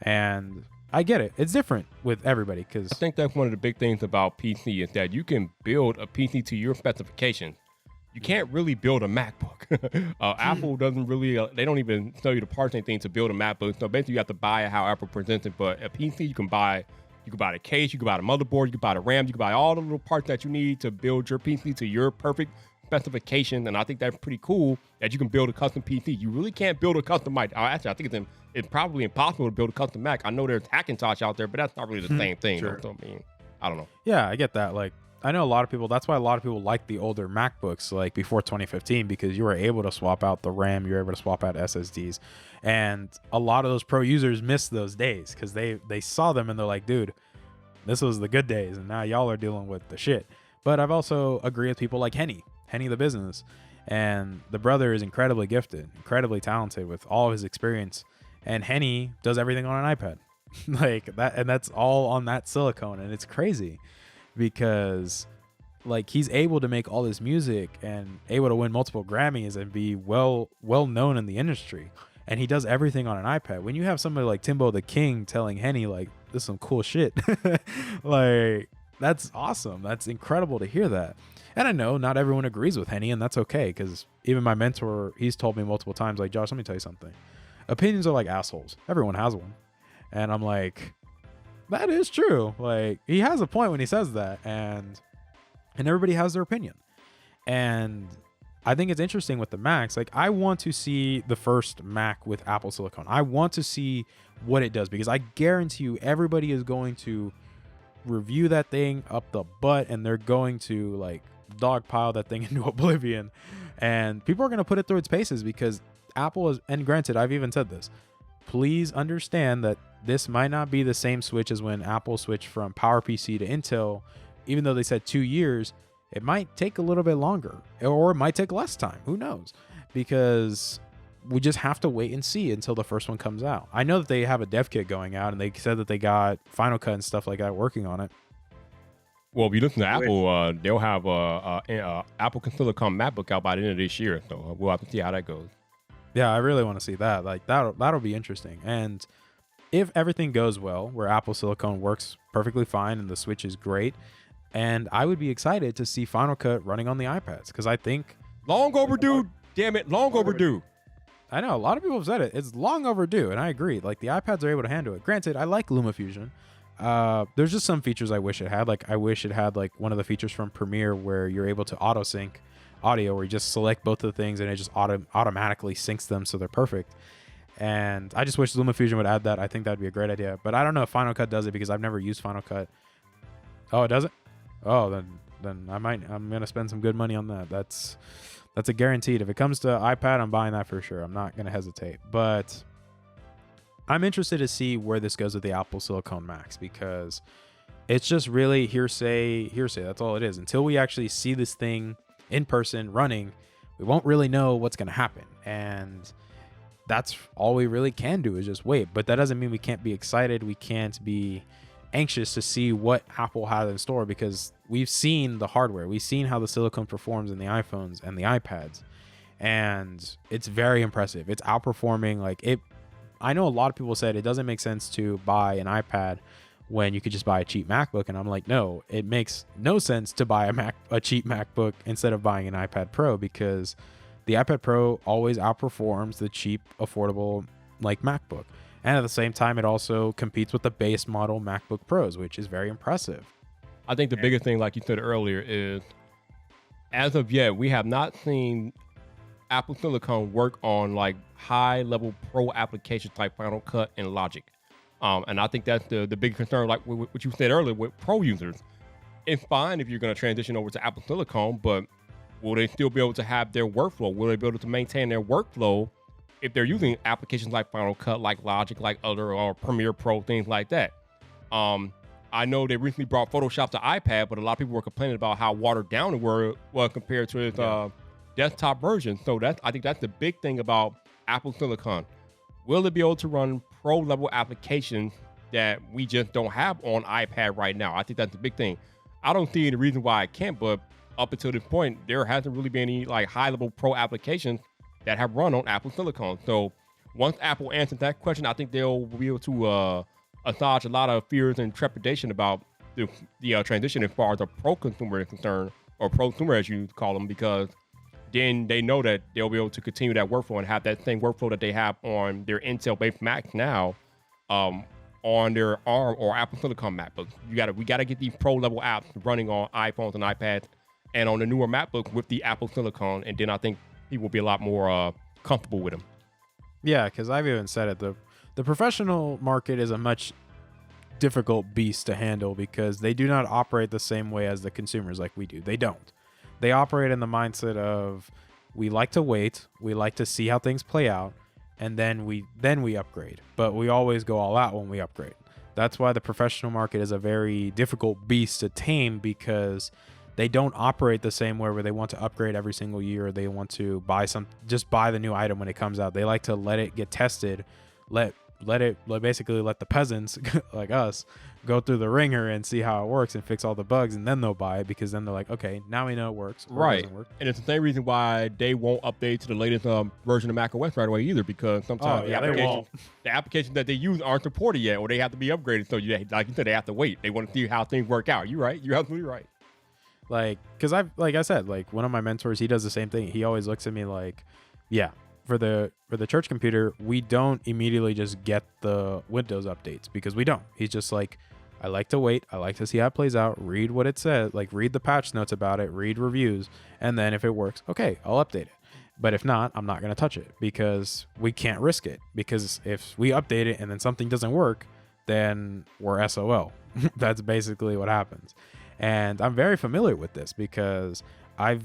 And I get it. It's different with everybody, because I think that's one of the big things about PC is that you can build a PC to your specifications. You can't really build a MacBook. Apple doesn't really, they don't even tell you to parse anything to build a MacBook. So basically you have to buy it how Apple presents it. But a PC, you can buy the case, you can buy the motherboard, you can buy the RAM, you can buy all the little parts that you need to build your PC to your perfect specification. And I think that's pretty cool that you can build a custom PC. You really can't build a custom Mac. Actually, I think it's probably impossible to build a custom Mac. I know there's Hackintosh out there, but that's not really the same thing. Sure. So, I mean, I don't know. Yeah, I get that. Like, I know a lot of people, that's why a lot of people like the older MacBooks, like before 2015, because you were able to swap out the RAM, you were able to swap out SSDs. And a lot of those pro users missed those days because they saw them and they're like, dude, this was the good days, and now y'all are dealing with the shit. But I've also agreed with people like Henny the business. And the brother is incredibly gifted, incredibly talented with all of his experience. And Henny does everything on an iPad. Like that, and that's all on that silicone. And it's crazy because, like, he's able to make all this music and able to win multiple Grammys and be well known in the industry. And he does everything on an iPad. When you have somebody like Timbo the King telling Henny, like, this is some cool shit, like, that's awesome. That's incredible to hear that. And I know not everyone agrees with Henny, and that's okay, because even my mentor, he's told me multiple times, like, Josh, let me tell you something. Opinions are like assholes. Everyone has one. And I'm like, that is true. Like, he has a point when he says that, and everybody has their opinion. And I think it's interesting with the Macs. Like, I want to see the first Mac with Apple Silicon. I want to see what it does, because I guarantee you everybody is going to review that thing up the butt, and they're going to, like, dogpile that thing into oblivion. And people are going to put it through its paces, because Apple is, and granted, I've even said this, please understand that this might not be the same switch as when Apple switched from PowerPC to Intel. Even though they said 2 years, it might take a little bit longer, or it might take less time. Who knows? Because we just have to wait and see until the first one comes out. I know that they have a dev kit going out, and they said that they got Final Cut and stuff like that working on it. Well, if you listen to Apple, they'll have Apple Silicon MacBook out by the end of this year. So we'll have to see how that goes. Yeah, I really want to see that. Like, that'll be interesting. And if everything goes well, where Apple Silicon works perfectly fine and the Switch is great, and I would be excited to see Final Cut running on the iPads, because I think long overdue. Damn it, long overdue. I know a lot of people have said it. It's long overdue, and I agree. Like, the iPads are able to handle it. Granted, I like LumaFusion. There's just some features I wish it had. Like, I wish it had, like, one of the features from Premiere where you're able to auto sync audio, where you just select both of the things and it just automatically syncs them so they're perfect. And I just wish LumaFusion would add that. I think that'd be a great idea. But I don't know if Final Cut does it, because I've never used Final Cut. Oh, it doesn't? Oh, then I'm gonna spend some good money on that. That's a guaranteed. If it comes to iPad, I'm buying that for sure. I'm not gonna hesitate. But I'm interested to see where this goes with the Apple Silicon Macs, because it's just really hearsay. That's all it is. Until we actually see this thing in person running, we won't really know what's gonna happen. And that's all we really can do, is just wait. But that doesn't mean we can't be excited. We can't be anxious to see what Apple has in store, because we've seen the hardware. We've seen how the silicone performs in the iPhones and the iPads, and it's very impressive. It's outperforming. Like, it, I know a lot of people said it doesn't make sense to buy an iPad when you could just buy a cheap MacBook. And I'm like, no, it makes no sense to buy a cheap MacBook instead of buying an iPad Pro, because the iPad Pro always outperforms the cheap, affordable like MacBook. And at the same time, it also competes with the base model MacBook Pros, which is very impressive. I think the biggest thing, like you said earlier, is as of yet, we have not seen Apple Silicon work on like high level pro applications like Final Cut and Logic. And I think that's the big concern, like what you said earlier with pro users. It's fine if you're going to transition over to Apple Silicon, but will they still be able to have their workflow? Will they be able to maintain their workflow if they're using applications like Final Cut, like Logic, like other or Premiere Pro, things like that? I know they recently brought Photoshop to iPad, but a lot of people were complaining about how watered down it was compared to its desktop version. So I think that's the big thing about Apple Silicon. Will it be able to run pro level applications that we just don't have on iPad right now? I think that's the big thing. I don't see any reason why it can't, but up until this point, there hasn't really been any like high level pro applications that have run on Apple Silicon. So once Apple answers that question, I think they'll be able to assuage a lot of fears and trepidation about the transition as far as a pro consumer is concerned, or prosumer as you call them, because then they know that they'll be able to continue that workflow and have that same workflow that they have on their Intel-based Macs now, on their ARM or Apple Silicon MacBooks. We gotta get these pro level apps running on iPhones and iPads and on the newer MacBook with the Apple Silicon, and then I think people will be a lot more comfortable with them. Yeah, because I've even said it. The professional market is a much difficult beast to handle because they do not operate the same way as the consumers like we do. They don't. They operate in the mindset of, we like to wait, we like to see how things play out, and then we upgrade. But we always go all out when we upgrade. That's why the professional market is a very difficult beast to tame, because they don't operate the same way where they want to upgrade every single year. They want to just buy the new item when it comes out. They like to let it get tested, basically let the peasants like us go through the ringer and see how it works and fix all the bugs, and then they'll buy it, because then they're like, okay, now we know it works. Right. It doesn't work. And it's the same reason why they won't update to the latest version of macOS right away either, because sometimes the applications that they use aren't supported yet, or they have to be upgraded. So like you said, they have to wait. They want to see how things work out. You're right. You're absolutely right. Like, because like I said, like one of my mentors, he does the same thing. He always looks at me like, yeah, for the church computer, we don't immediately just get the Windows updates, because we don't. He's just like, I like to wait. I like to see how it plays out, read what it says, like read the patch notes about it, read reviews, and then if it works, okay, I'll update it. But if not, I'm not going to touch it, because we can't risk it. Because if we update it and then something doesn't work, then we're SOL. That's basically what happens. And I'm very familiar with this because I've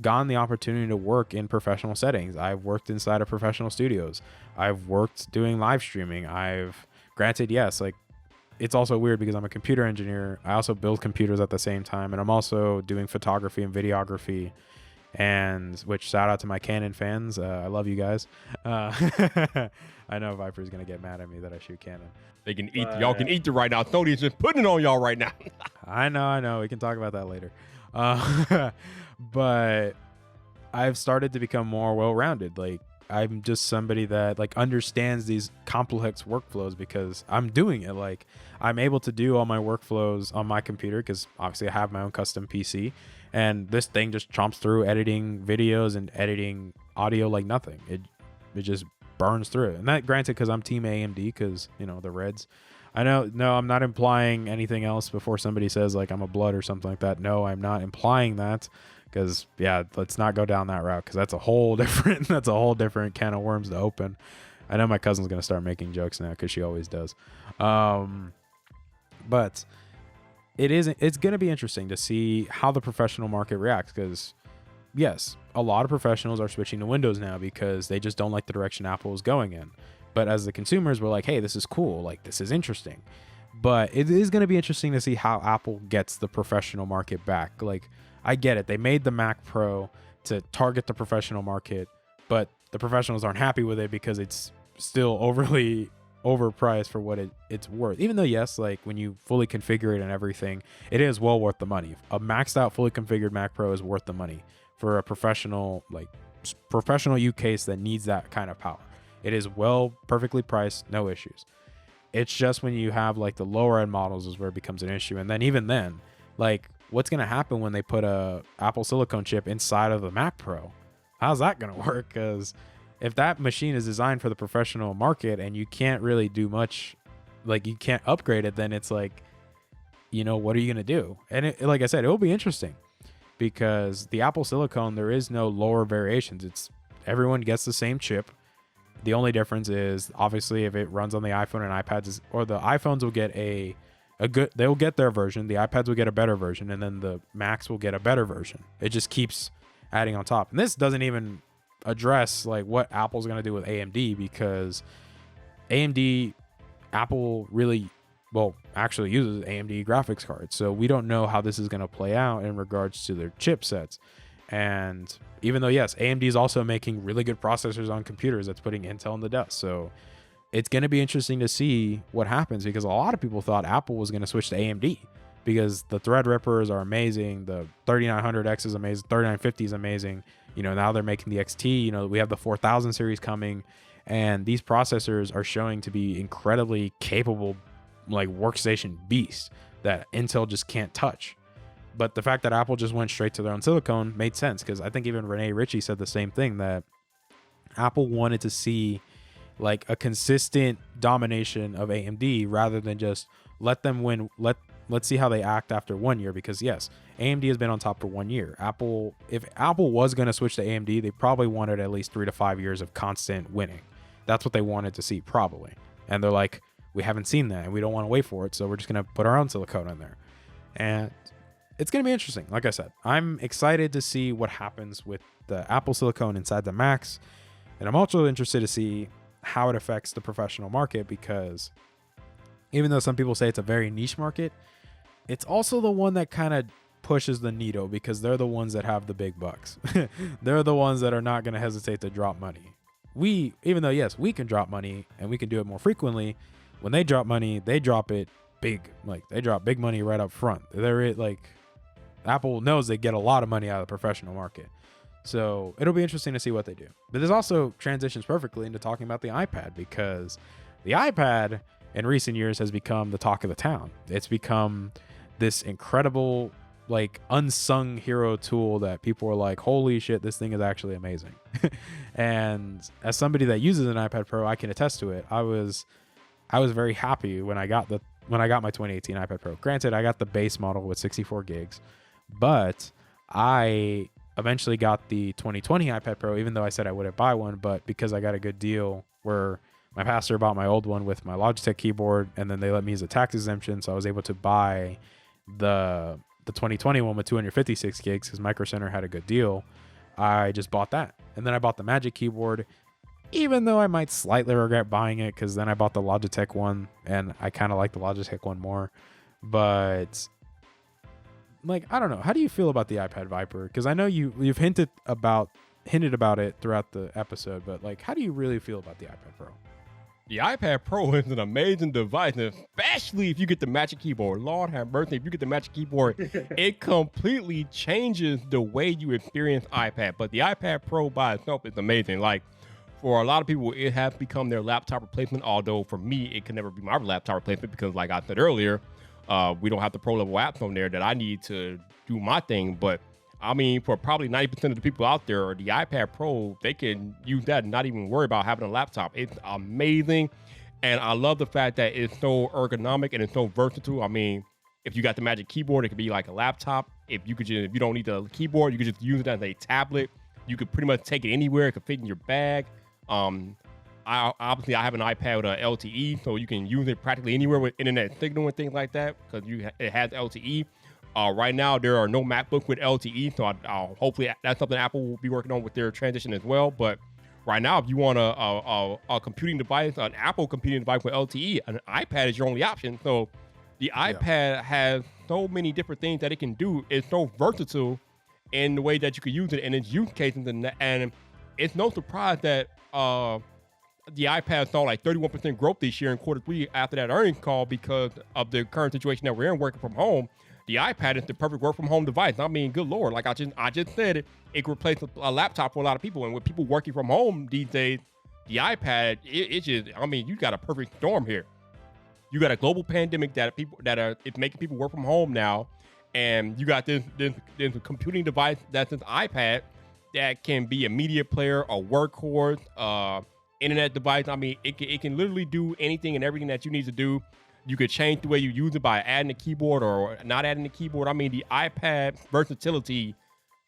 gotten the opportunity to work in professional settings. I've worked inside of professional studios. I've worked doing live streaming. Granted, yes, like it's also weird because I'm a computer engineer. I also build computers at the same time, and I'm also doing photography and videography. And which, shout out to my Canon fans. I love you guys. I know Vyyper's gonna get mad at me that I shoot Canon. They can eat. Y'all can eat it right now. Sony's just putting it on y'all right now. I know. We can talk about that later. But I've started to become more well-rounded. Like, I'm just somebody that like understands these complex workflows because I'm doing it. Like, I'm able to do all my workflows on my computer because obviously I have my own custom PC, and this thing just chomps through editing videos and editing audio like nothing. It just burns through it. And that, granted, because I'm team AMD, because the Reds. I know, no, I'm not implying anything else before somebody says like I'm a blood or something like that. No, I'm not implying that, because let's not go down that route, because that's a whole different can of worms to open. I know my cousin's gonna start making jokes now because she always does. But it's gonna be interesting to see how the professional market reacts, because yes, a lot of professionals are switching to Windows now because they just don't like the direction Apple is going in. But as the consumers, we're like, hey, this is cool. Like, this is interesting. But it is going to be interesting to see how Apple gets the professional market back. Like, I get it. They made the Mac Pro to target the professional market, but the professionals aren't happy with it because it's still overly overpriced for what it's worth. Even though, yes, like when you fully configure it and everything, it is well worth the money. A maxed out, fully configured Mac Pro is worth the money for a professional use case that needs that kind of power. It is perfectly priced, no issues. It's just when you have like the lower end models is where it becomes an issue. And then even then, like what's going to happen when they put a Apple silicone chip inside of the Mac Pro? How's that going to work? Because if that machine is designed for the professional market and you can't really do much, like you can't upgrade it, then it's like, what are you going to do? And like I said, it will be interesting because the Apple silicone, there is no lower variations. It's everyone gets the same chip. The only difference is obviously if it runs on the iPhone and iPads, or the iPhones will get they'll get their version, the iPads will get a better version, and then the Macs will get a better version. It just keeps adding on top. And this doesn't even address like what Apple's going to do with AMD, because Apple really actually uses AMD graphics cards. So we don't know how this is going to play out in regards to their chipsets. And even though, yes, AMD is also making really good processors on computers, that's putting Intel in the dust. So it's going to be interesting to see what happens, because a lot of people thought Apple was going to switch to AMD because the Threadrippers are amazing. The 3900X is amazing. 3950 is amazing. Now they're making the XT. We have the 4000 series coming, and these processors are showing to be incredibly capable, like workstation beasts that Intel just can't touch. But the fact that Apple just went straight to their own silicone made sense, because I think even Rene Ritchie said the same thing, that Apple wanted to see like a consistent domination of AMD rather than just let them win. Let's see how they act after 1 year, because yes, AMD has been on top for 1 year. If Apple was going to switch to AMD, they probably wanted at least 3 to 5 years of constant winning. That's what they wanted to see probably. And they're like, we haven't seen that and we don't want to wait for it. So we're just going to put our own silicone in there. And it's going to be interesting. Like I said, I'm excited to see what happens with the Apple silicone inside the Macs. And I'm also interested to see how it affects the professional market, because even though some people say it's a very niche market, it's also the one that kind of pushes the needle, because they're the ones that have the big bucks. They're the ones that are not going to hesitate to drop money. Even though, yes, we can drop money and we can do it more frequently, when they drop money, they drop it big. Like they drop big money right up front. They're like, Apple knows they get a lot of money out of the professional market. So it'll be interesting to see what they do. But this also transitions perfectly into talking about the iPad, because the iPad in recent years has become the talk of the town. It's become this incredible, like unsung hero tool that people are like, holy shit, this thing is actually amazing. And as somebody that uses an iPad Pro, I can attest to it. I was very happy when I got my 2018 iPad Pro. Granted, I got the base model with 64 gigs, but I eventually got the 2020 iPad Pro, even though I said I wouldn't buy one, but because I got a good deal where my pastor bought my old one with my Logitech keyboard, and then they let me use a tax exemption, so I was able to buy the 2020 one with 256 gigs because Micro Center had a good deal. I just bought that. And then I bought the Magic Keyboard, even though I might slightly regret buying it, because then I bought the Logitech one, and I kind of like the Logitech one more. But like, I don't know. How do you feel about the iPad Vyper? Because I know you've hinted about it throughout the episode, but like, how do you really feel about the iPad Pro? The iPad Pro is an amazing device, and especially if you get the Magic Keyboard. Lord have mercy, if you get the Magic Keyboard, it completely changes the way you experience iPad. But the iPad Pro by itself is amazing. Like, for a lot of people, it has become their laptop replacement, although for me, it can never be my laptop replacement because, like I said earlier, we don't have the pro level apps on there that I need to do my thing. But I mean, for probably 90% of the people out there, the iPad Pro, they can use that and not even worry about having a laptop. It's amazing. And I love the fact that it's so ergonomic and it's so versatile. I mean, if you got the Magic Keyboard, it could be like a laptop. If you don't need the keyboard, you could just use it as a tablet. You could pretty much take it anywhere. It could fit in your bag. I have an iPad with a LTE, so you can use it practically anywhere with internet signal and things like that, because it has LTE. Right now, there are no MacBook with LTE, so hopefully that's something Apple will be working on with their transition as well. But right now, if you want a computing device, an Apple computing device with LTE, an iPad is your only option. So the iPad has so many different things that it can do. It's so versatile in the way that you could use it and its use cases. And it's no surprise that the iPad saw like 31% growth this year in Q3 after that earnings call because of the current situation that we're in, working from home. The iPad is the perfect work from home device. I mean, good Lord, like I just said, it could replace a laptop for a lot of people. And with people working from home these days, the iPad, it's just, I mean, you got a perfect storm here. You got a global pandemic that it's making people work from home now, and you got this computing device that's this iPad that can be a media player, a workhorse, internet device. I mean, it can literally do anything and everything that you need to do. You could change the way you use it by adding a keyboard or not adding the keyboard. I mean, the iPad versatility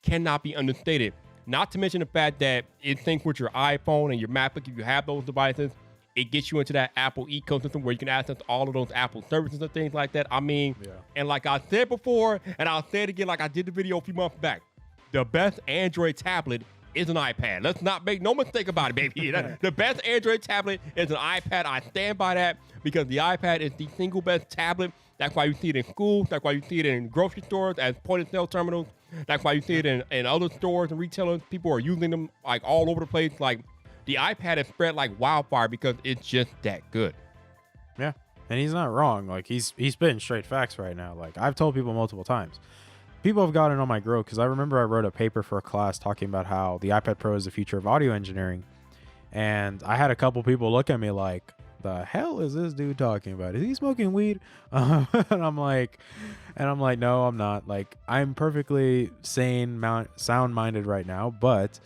cannot be understated. Not to mention the fact that it syncs with your iPhone and your MacBook if you have those devices. It gets you into that Apple ecosystem where you can access all of those Apple services and things like that. I mean, and like I said before, and I'll say it again like I did the video a few months back, the best Android tablet is an iPad. Let's not make no mistake about it, baby. The best Android tablet is an iPad. I stand by that because the iPad is the single best tablet. That's why you see it in schools. That's why you see it in grocery stores as point-of-sale terminals. That's why you see it in other stores and retailers. People are using them like all over the place. Like the iPad is spread like wildfire because it's just that good. Yeah, and he's not wrong. Like he's spitting straight facts right now. Like I've told people multiple times. People have gotten on my grill because I remember I wrote a paper for a class talking about how the iPad Pro is the future of audio engineering, and I had a couple people look at me like, "The hell is this dude talking about? Is he smoking weed?" And I'm like, "No, I'm not. Like, I'm perfectly sane, sound-minded right now, but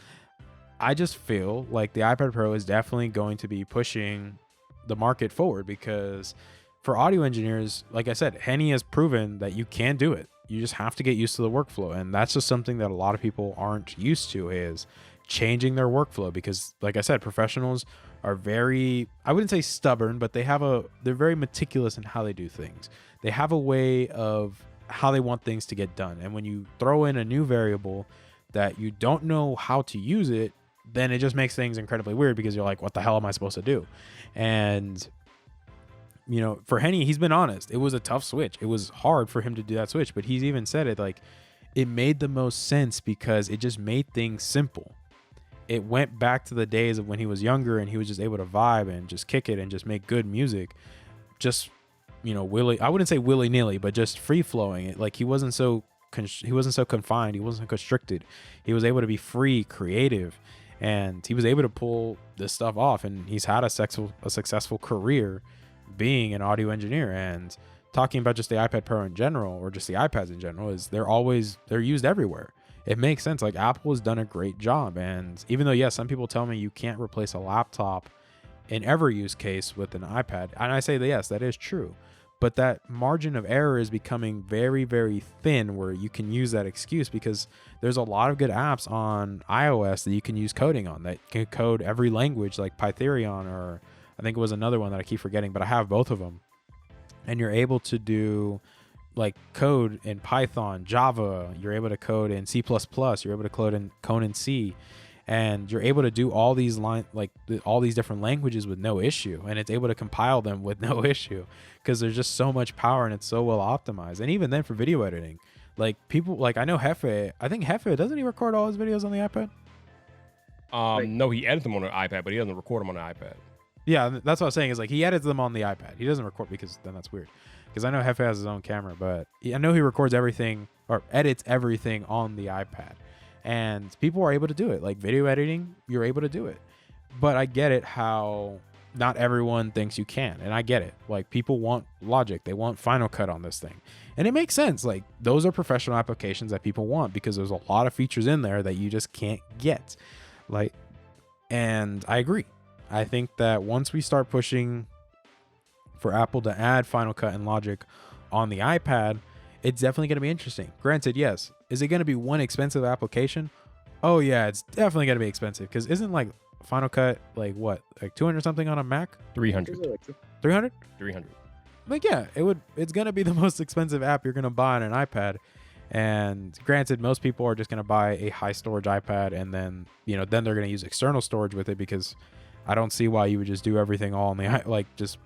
I just feel like the iPad Pro is definitely going to be pushing the market forward because for audio engineers, like I said, Henny has proven that you can do it. You just have to get used to the workflow. And that's just something that a lot of people aren't used to is changing their workflow because, like I said, professionals are very, I wouldn't say stubborn, but they're very meticulous in how they do things. They have a way of how they want things to get done. And when you throw in a new variable that you don't know how to use it, then it just makes things incredibly weird because you're like, what the hell am I supposed to do? And you know, for Henny, he's been honest. It was a tough switch. It was hard for him to do that switch, but he's even said it like it made the most sense because it just made things simple. It went back to the days of when he was younger and he was just able to vibe and just kick it and just make good music. Just, you know, I wouldn't say willy-nilly, but just free flowing it. Like he wasn't so confined. He wasn't constricted. He was able to be free, creative, and he was able to pull this stuff off. And he's had a successful career being an audio engineer. And talking about just the iPad Pro in general, or just the iPads in general, is they're used everywhere. It makes sense. Like Apple has done a great job. And even though, yes, some people tell me you can't replace a laptop in every use case with an iPad, and I say that yes, that is true, but that margin of error is becoming very, very thin where you can use that excuse because there's a lot of good apps on iOS that you can use coding on that can code every language, like Python, or I think it was another one that I keep forgetting, but I have both of them. And you're able to do like code in Python, Java, you're able to code in C++, you're able to code in C, and you're able to do all these all these different languages with no issue, and it's able to compile them with no issue because there's just so much power and it's so well optimized. And even then for video editing, like people, like I know Hefe, I think Hefe, doesn't he record all his videos on the iPad? No, he edits them on an iPad, but he doesn't record them on an iPad. Yeah, that's what I was saying is like he edits them on the iPad. He doesn't record because then that's weird. Because I know Hefe has his own camera, but I know he records everything or edits everything on the iPad. And people are able to do it. Like video editing, you're able to do it. But I get it how not everyone thinks you can. And I get it. Like people want Logic. They want Final Cut on this thing. And it makes sense. Like those are professional applications that people want because there's a lot of features in there that you just can't get. Like, and I agree. I think that once we start pushing for Apple to add Final Cut and Logic on the iPad, it's definitely going to be interesting. Granted, yes. Is it going to be one expensive application? Oh yeah, it's definitely going to be expensive because isn't like Final Cut like what, like 200 something on a Mac? 300. 300? 300. Like yeah, it's going to be the most expensive app you're going to buy on an iPad. And granted, most people are just going to buy a high storage iPad and then, you know, then they're going to use external storage with it because I don't see why you would just do everything all on the like just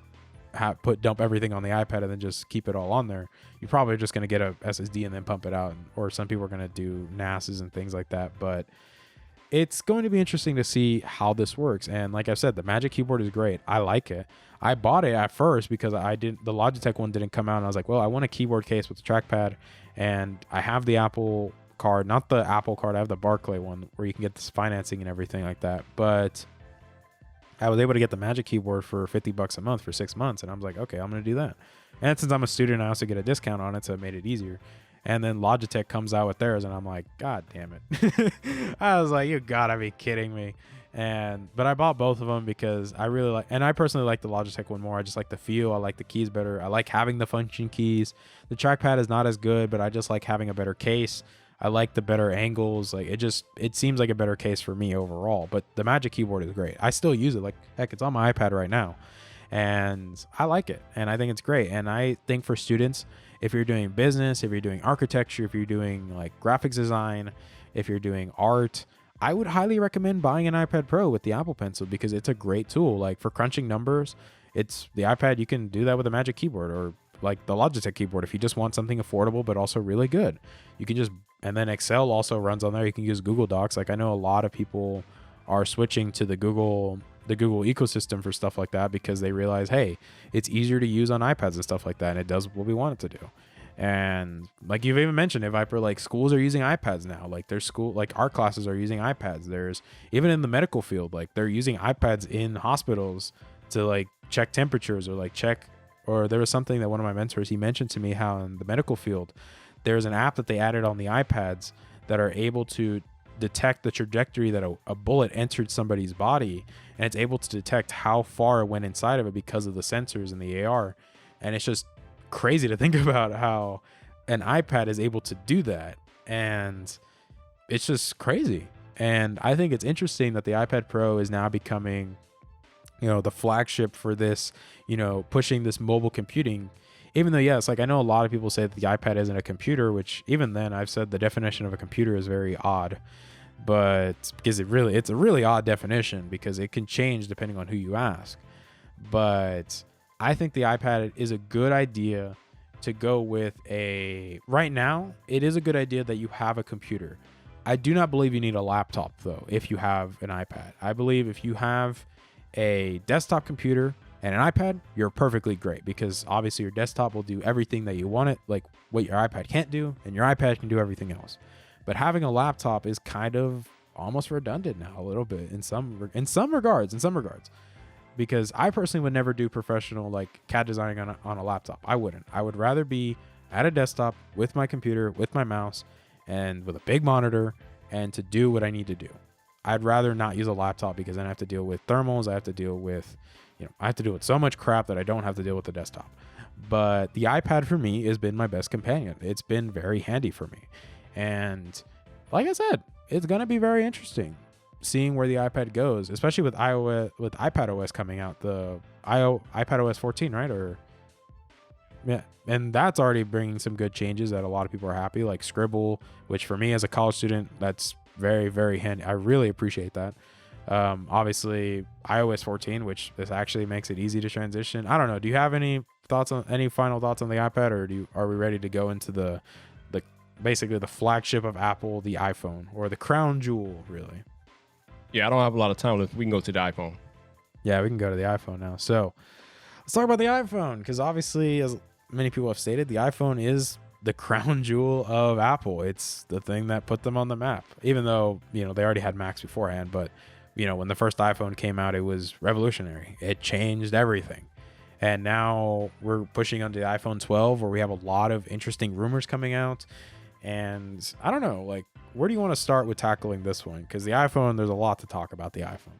dump everything on the iPad and then just keep it all on there. You're probably just going to get a SSD and then pump it out, or some people are going to do NASs and things like that. But it's going to be interesting to see how this works. And like I said, the Magic Keyboard is great. I like it. I bought it at first because the Logitech one didn't come out, and I was like, well, I want a keyboard case with a trackpad, and I have the Apple card, not the Apple card. I have the Barclay one where you can get this financing and everything like that. But I was able to get the Magic Keyboard for $50 a month for 6 months, and I was like, okay, I'm gonna do that. And since I'm a student, I also get a discount on it, so it made it easier. And then Logitech comes out with theirs, and I'm like, God damn it! I was like, you gotta be kidding me. But I bought both of them because I really like, and I personally like the Logitech one more. I just like the feel. I like the keys better. I like having the function keys. The trackpad is not as good, but I just like having a better case. I like the better angles. Like it seems like a better case for me overall. But the Magic Keyboard is great. I still use it. Like heck, it's on my iPad right now, and I like it, and I think it's great. And I think for students, if you're doing business, if you're doing architecture, if you're doing like graphics design, if you're doing art, I would highly recommend buying an iPad Pro with the Apple Pencil because it's a great tool. Like for crunching numbers, it's the iPad. You can do that with a Magic Keyboard or like the Logitech keyboard if you just want something affordable but also really good. You can just, and then Excel also runs on there. You can use Google Docs. Like I know a lot of people are switching to the Google ecosystem for stuff like that because they realize, hey, it's easier to use on iPads and stuff like that, and it does what we want it to do. And like you've even mentioned, Vyyper, like schools are using iPads now. Like their school, like art classes are using iPads. There's even in the medical field, like they're using iPads in hospitals to like check temperatures or like check. Or there was something that one of my mentors, he mentioned to me how in the medical field, there's an app that they added on the iPads that are able to detect the trajectory that a bullet entered somebody's body, and it's able to detect how far it went inside of it because of the sensors and the AR. And it's just crazy to think about how an iPad is able to do that, and it's just crazy. And I think it's interesting that the iPad Pro is now becoming, you know, the flagship for this, you know, pushing this mobile computing. Even though, yes, like I know a lot of people say that the iPad isn't a computer, which even then I've said the definition of a computer is very odd, but because it's a really odd definition because it can change depending on who you ask. But I think the iPad is a good idea to go with right now, it is a good idea that you have a computer. I do not believe you need a laptop though, if you have an iPad. I believe if you have a desktop computer and an iPad, you're perfectly great because obviously your desktop will do everything that you want it, like what your iPad can't do, and your iPad can do everything else. But having a laptop is kind of almost redundant now a little bit in some regards, because I personally would never do professional like CAD designing on a laptop. I wouldn't. I would rather be at a desktop with my computer, with my mouse, and with a big monitor, and to do what I need to do. I'd rather not use a laptop because then I have to deal with thermals. I have to deal with, I have to deal with so much crap that I don't have to deal with the desktop. But the iPad for me has been my best companion. It's been very handy for me. And like I said, it's going to be very interesting seeing where the iPad goes, especially with iPadOS coming out, the iPadOS 14, right? Yeah. And that's already bringing some good changes that a lot of people are happy, like Scribble, which for me as a college student, that's very, very handy. I really appreciate that. Obviously iOS 14, which this actually makes it easy to transition. I don't know. Do you have any final thoughts on the iPad, or are we ready to go into the basically the flagship of Apple, the iPhone, or the crown jewel, really? Yeah, I don't have a lot of time left. We can go to the iPhone. Yeah, we can go to the iPhone now. So let's talk about the iPhone, because obviously, as many people have stated, the iPhone is the crown jewel of Apple. It's the thing that put them on the map, even though, they already had Macs beforehand. But, when the first iPhone came out, it was revolutionary. It changed everything. And now we're pushing onto the iPhone 12, where we have a lot of interesting rumors coming out. And I don't know, like, where do you want to start with tackling this one? Because the iPhone, there's a lot to talk about the iPhone.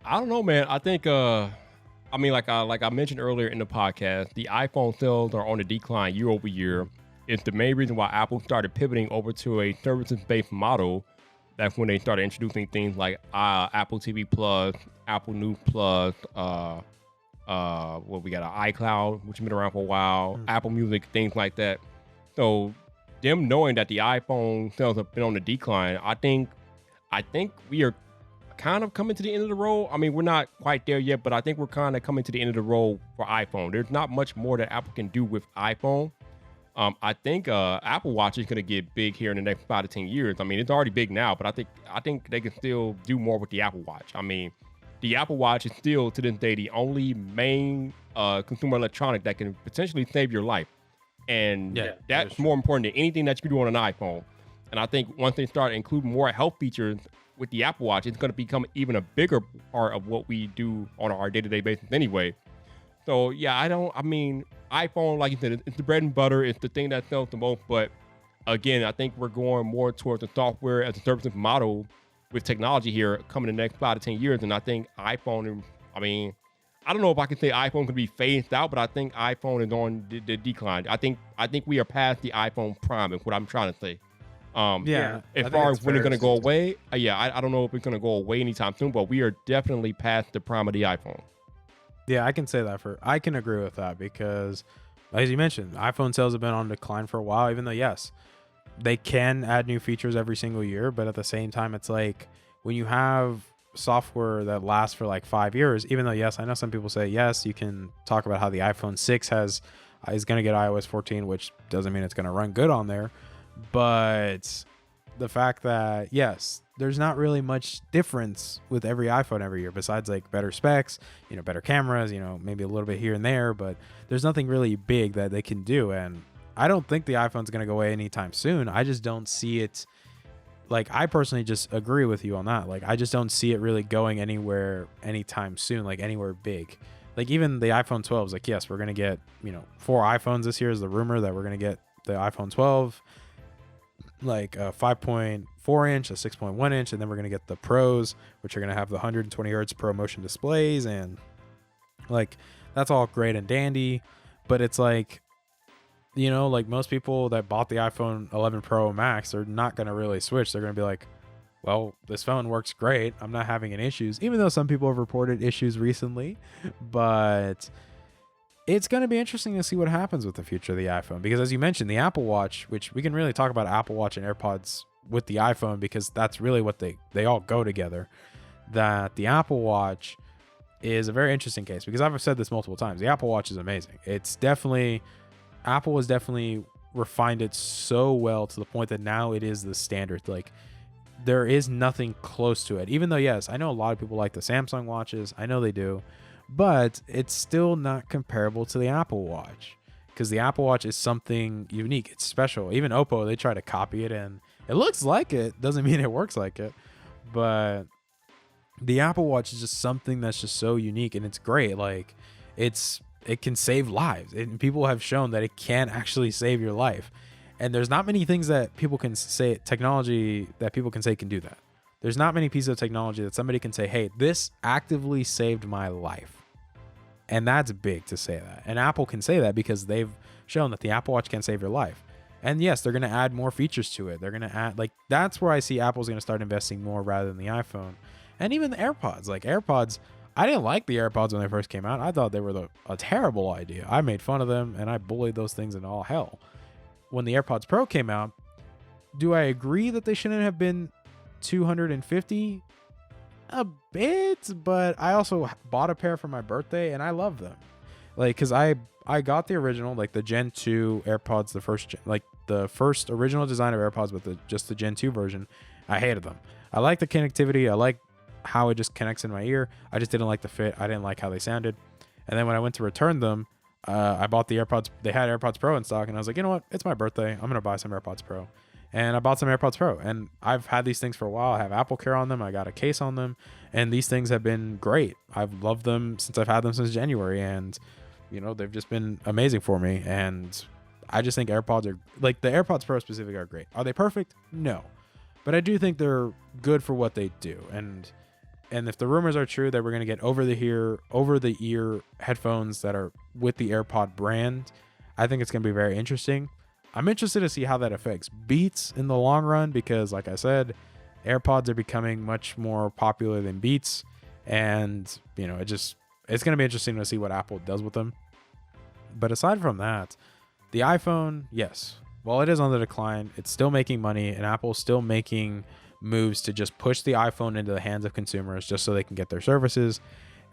I don't know, man. I think, like I mentioned earlier in the podcast, the iPhone sales are on a decline year over year. It's the main reason why Apple started pivoting over to a services-based model. That's when they started introducing things like Apple TV Plus, Apple News Plus, we got an iCloud, which has been around for a while, Apple Music, things like that. So them knowing that the iPhone sales have been on the decline, I think we are kind of coming to the end of the road. I mean, we're not quite there yet, but I think we're kind of coming to the end of the road for iPhone. There's not much more that Apple can do with iPhone. I think Apple Watch is going to get big here in the next 5 to 10 years. I mean, it's already big now, but I think they can still do more with the Apple Watch. I mean, the Apple Watch is still, to this day, the only main consumer electronic that can potentially save your life. And that's more important than anything that you can do on an iPhone. And I think once they start including more health features with the Apple Watch, it's going to become even a bigger part of what we do on our day-to-day basis anyway. So yeah, I mean, iPhone, like you said, it's the bread and butter. It's the thing that sells the most. But again, I think we're going more towards the software as a service model with technology here coming in the next 5 to 10 years. And I think iPhone, I mean, I don't know if I can say iPhone could be phased out, but I think iPhone is on the decline. I think we are past the iPhone Prime is what I'm trying to say. As far as when it's going to go away, I don't know if it's going to go away anytime soon, but we are definitely past the prime of the iPhone. Yeah, I can say that I can agree with that because, as you mentioned, iPhone sales have been on decline for a while, even though, yes, they can add new features every single year. But at the same time, it's like when you have software that lasts for like 5 years, even though, yes, I know some people say, yes, you can talk about how the iPhone 6 is going to get iOS 14, which doesn't mean it's going to run good on there. But the fact that, yes, there's not really much difference with every iPhone every year besides like better specs, better cameras, maybe a little bit here and there, but there's nothing really big that they can do. And I don't think the iPhone's going to go away anytime soon. I just don't see it. Like, I personally just agree with you on that. Like, I just don't see it really going anywhere anytime soon, like anywhere big. Like, even the iPhone 12 is like, yes, we're going to get, 4 iPhones this year is the rumor that we're going to get the iPhone 12, like a 5.4 inch, a 6.1 inch, and then we're going to get the Pros, which are going to have the 120 hertz Pro Motion displays. And like, that's all great and dandy, but it's like, like most people that bought the iPhone 11 Pro Max are not going to really switch. They're going to be like, well, this phone works great. I'm not having any issues, even though some people have reported issues recently. But it's going to be interesting to see what happens with the future of the iPhone, because as you mentioned, the Apple Watch, which we can really talk about Apple Watch and AirPods with the iPhone, because that's really what they all go together. That the Apple Watch is a very interesting case, because I've said this multiple times. The Apple Watch is amazing. Apple has definitely refined it so well to the point that now it is the standard. Like, there is nothing close to it. Even though, yes, I know a lot of people like the Samsung watches. I know they do. But it's still not comparable to the Apple Watch, because the Apple Watch is something unique. It's special. Even Oppo, they try to copy it, and it looks like it. Doesn't mean it works like it. But the Apple Watch is just something that's just so unique, and it's great. Like, it can save lives, and people have shown that it can actually save your life. And there's not many things that people can say, technology that people can say can do that. There's not many pieces of technology that somebody can say, hey, this actively saved my life. And that's big to say that. And Apple can say that because they've shown that the Apple Watch can save your life. And yes, they're going to add more features to it. They're going to add, like, that's where I see Apple's going to start investing more rather than the iPhone. And even the AirPods. Like, AirPods, I didn't like the AirPods when they first came out. I thought they were a terrible idea. I made fun of them, and I bullied those things into all hell. When the AirPods Pro came out, do I agree that they shouldn't have been $250? A bit, but I also bought a pair for my birthday, and I love them. Like, because I got the original, like the Gen 2 AirPods, the first original design of AirPods, but just the Gen 2 version. I hated them. I like the connectivity. I like how it just connects in my ear. I just didn't like the fit. I didn't like how they sounded. And then when I went to return them, I bought the AirPods. They had AirPods Pro in stock, and I was like, you know what? It's my birthday. I'm going to buy some AirPods Pro. And I bought some AirPods Pro, and I've had these things for a while. I have Apple Care on them. I got a case on them, and these things have been great. I've loved them since I've had them since January, and they've just been amazing for me. And I just think AirPods are, like, the AirPods Pro specifically are great. Are they perfect? No, but I do think they're good for what they do. And if the rumors are true that we're going to get over the ear headphones that are with the AirPod brand, I think it's going to be very interesting. I'm interested to see how that affects Beats in the long run, because like I said, AirPods are becoming much more popular than Beats. And, it's going to be interesting to see what Apple does with them. But aside from that, the iPhone, yes, while it is on the decline, it's still making money, and Apple's still making moves to just push the iPhone into the hands of consumers just so they can get their services.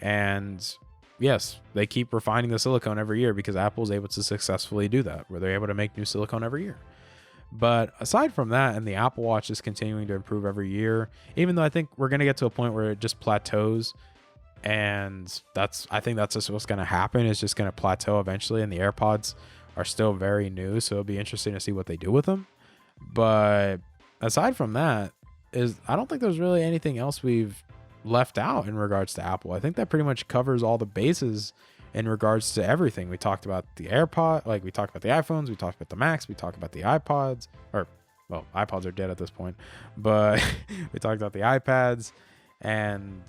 And yes, they keep refining the silicone every year because Apple's able to successfully do that, where they're able to make new silicone every year. But aside from that, and the Apple Watch is continuing to improve every year, even though I think we're going to get to a point where it just plateaus. And I think that's just what's going to happen. It's just going to plateau eventually. And the AirPods are still very new, so it'll be interesting to see what they do with them. But aside from that, I don't think there's really anything else we've left out in regards to Apple. I think that pretty much covers all the bases in regards to everything. We talked about the AirPod, like we talked about the iPhones, we talked about the Macs, we talked about the iPods, or well, iPods are dead at this point, but we talked about the iPads, and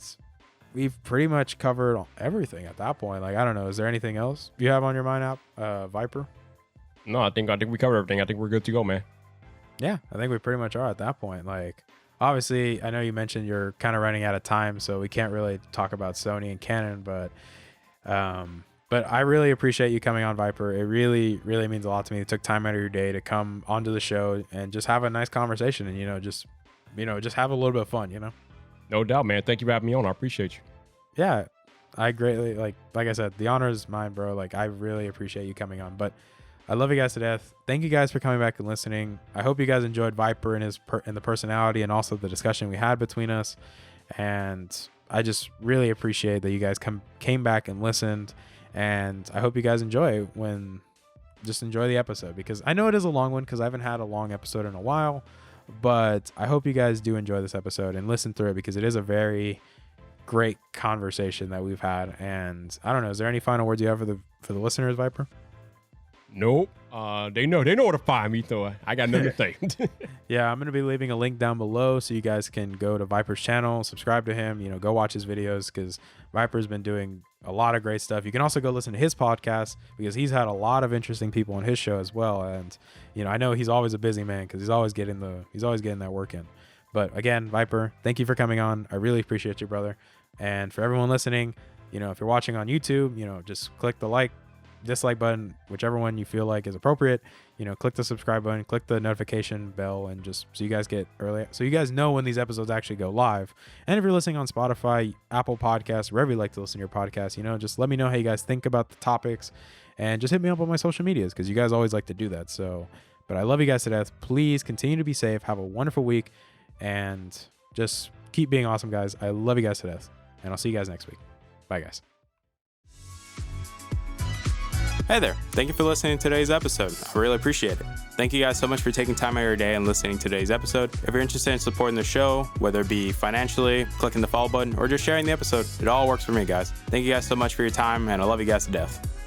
we've pretty much covered everything at that point. Like, I don't know, is there anything else you have on your mind, Vyyper? No, I think we covered everything. I think we're good to go, man. Yeah, I think we pretty much are at that point. Like, obviously, I know you mentioned you're kind of running out of time, so we can't really talk about Sony and Canon, but I really appreciate you coming on, Vyyper. It really, really means a lot to me. You took time out of your day to come onto the show and just have a nice conversation and, just have a little bit of fun, No doubt, man. Thank you for having me on. I appreciate you. Yeah, I greatly, like I said, the honor is mine, bro. Like, I really appreciate you coming on, but I love you guys to death. Thank you guys for coming back and listening. I hope you guys enjoyed Vyyper and the personality and also the discussion we had between us. And I just really appreciate that you guys came back and listened. And I hope you guys enjoy the episode, because I know it is a long one because I haven't had a long episode in a while, but I hope you guys do enjoy this episode and listen through it, because it is a very great conversation that we've had. And I don't know, is there any final words you have for the listeners, Vyyper? Nope. They know where to find me, so I got nothing to say. Yeah, I'm going to be leaving a link down below so you guys can go to Vyyper's channel, subscribe to him, go watch his videos, because Vyyper's been doing a lot of great stuff. You can also go listen to his podcast, because he's had a lot of interesting people on his show as well. And, I know he's always a busy man because he's always getting that work in. But again, Vyyper, thank you for coming on. I really appreciate you, brother. And for everyone listening, if you're watching on YouTube, just click the dislike button, whichever one you feel like is appropriate. Click the subscribe button, click the notification bell, and just so you guys know when these episodes actually go live. And if you're listening on Spotify, Apple Podcasts, wherever you like to listen to your podcast, just let me know how you guys think about the topics, and just hit me up on my social medias, because you guys always like to do that. So, but I love you guys to death. Please continue to be safe, have a wonderful week, and just keep being awesome, guys. I love you guys to death, and I'll see you guys next week. Bye, guys. Hey there. Thank you for listening to today's episode. I really appreciate it. Thank you guys so much for taking time out of your day and listening to today's episode. If you're interested in supporting the show, whether it be financially, clicking the follow button, or just sharing the episode, it all works for me, guys. Thank you guys so much for your time, and I love you guys to death.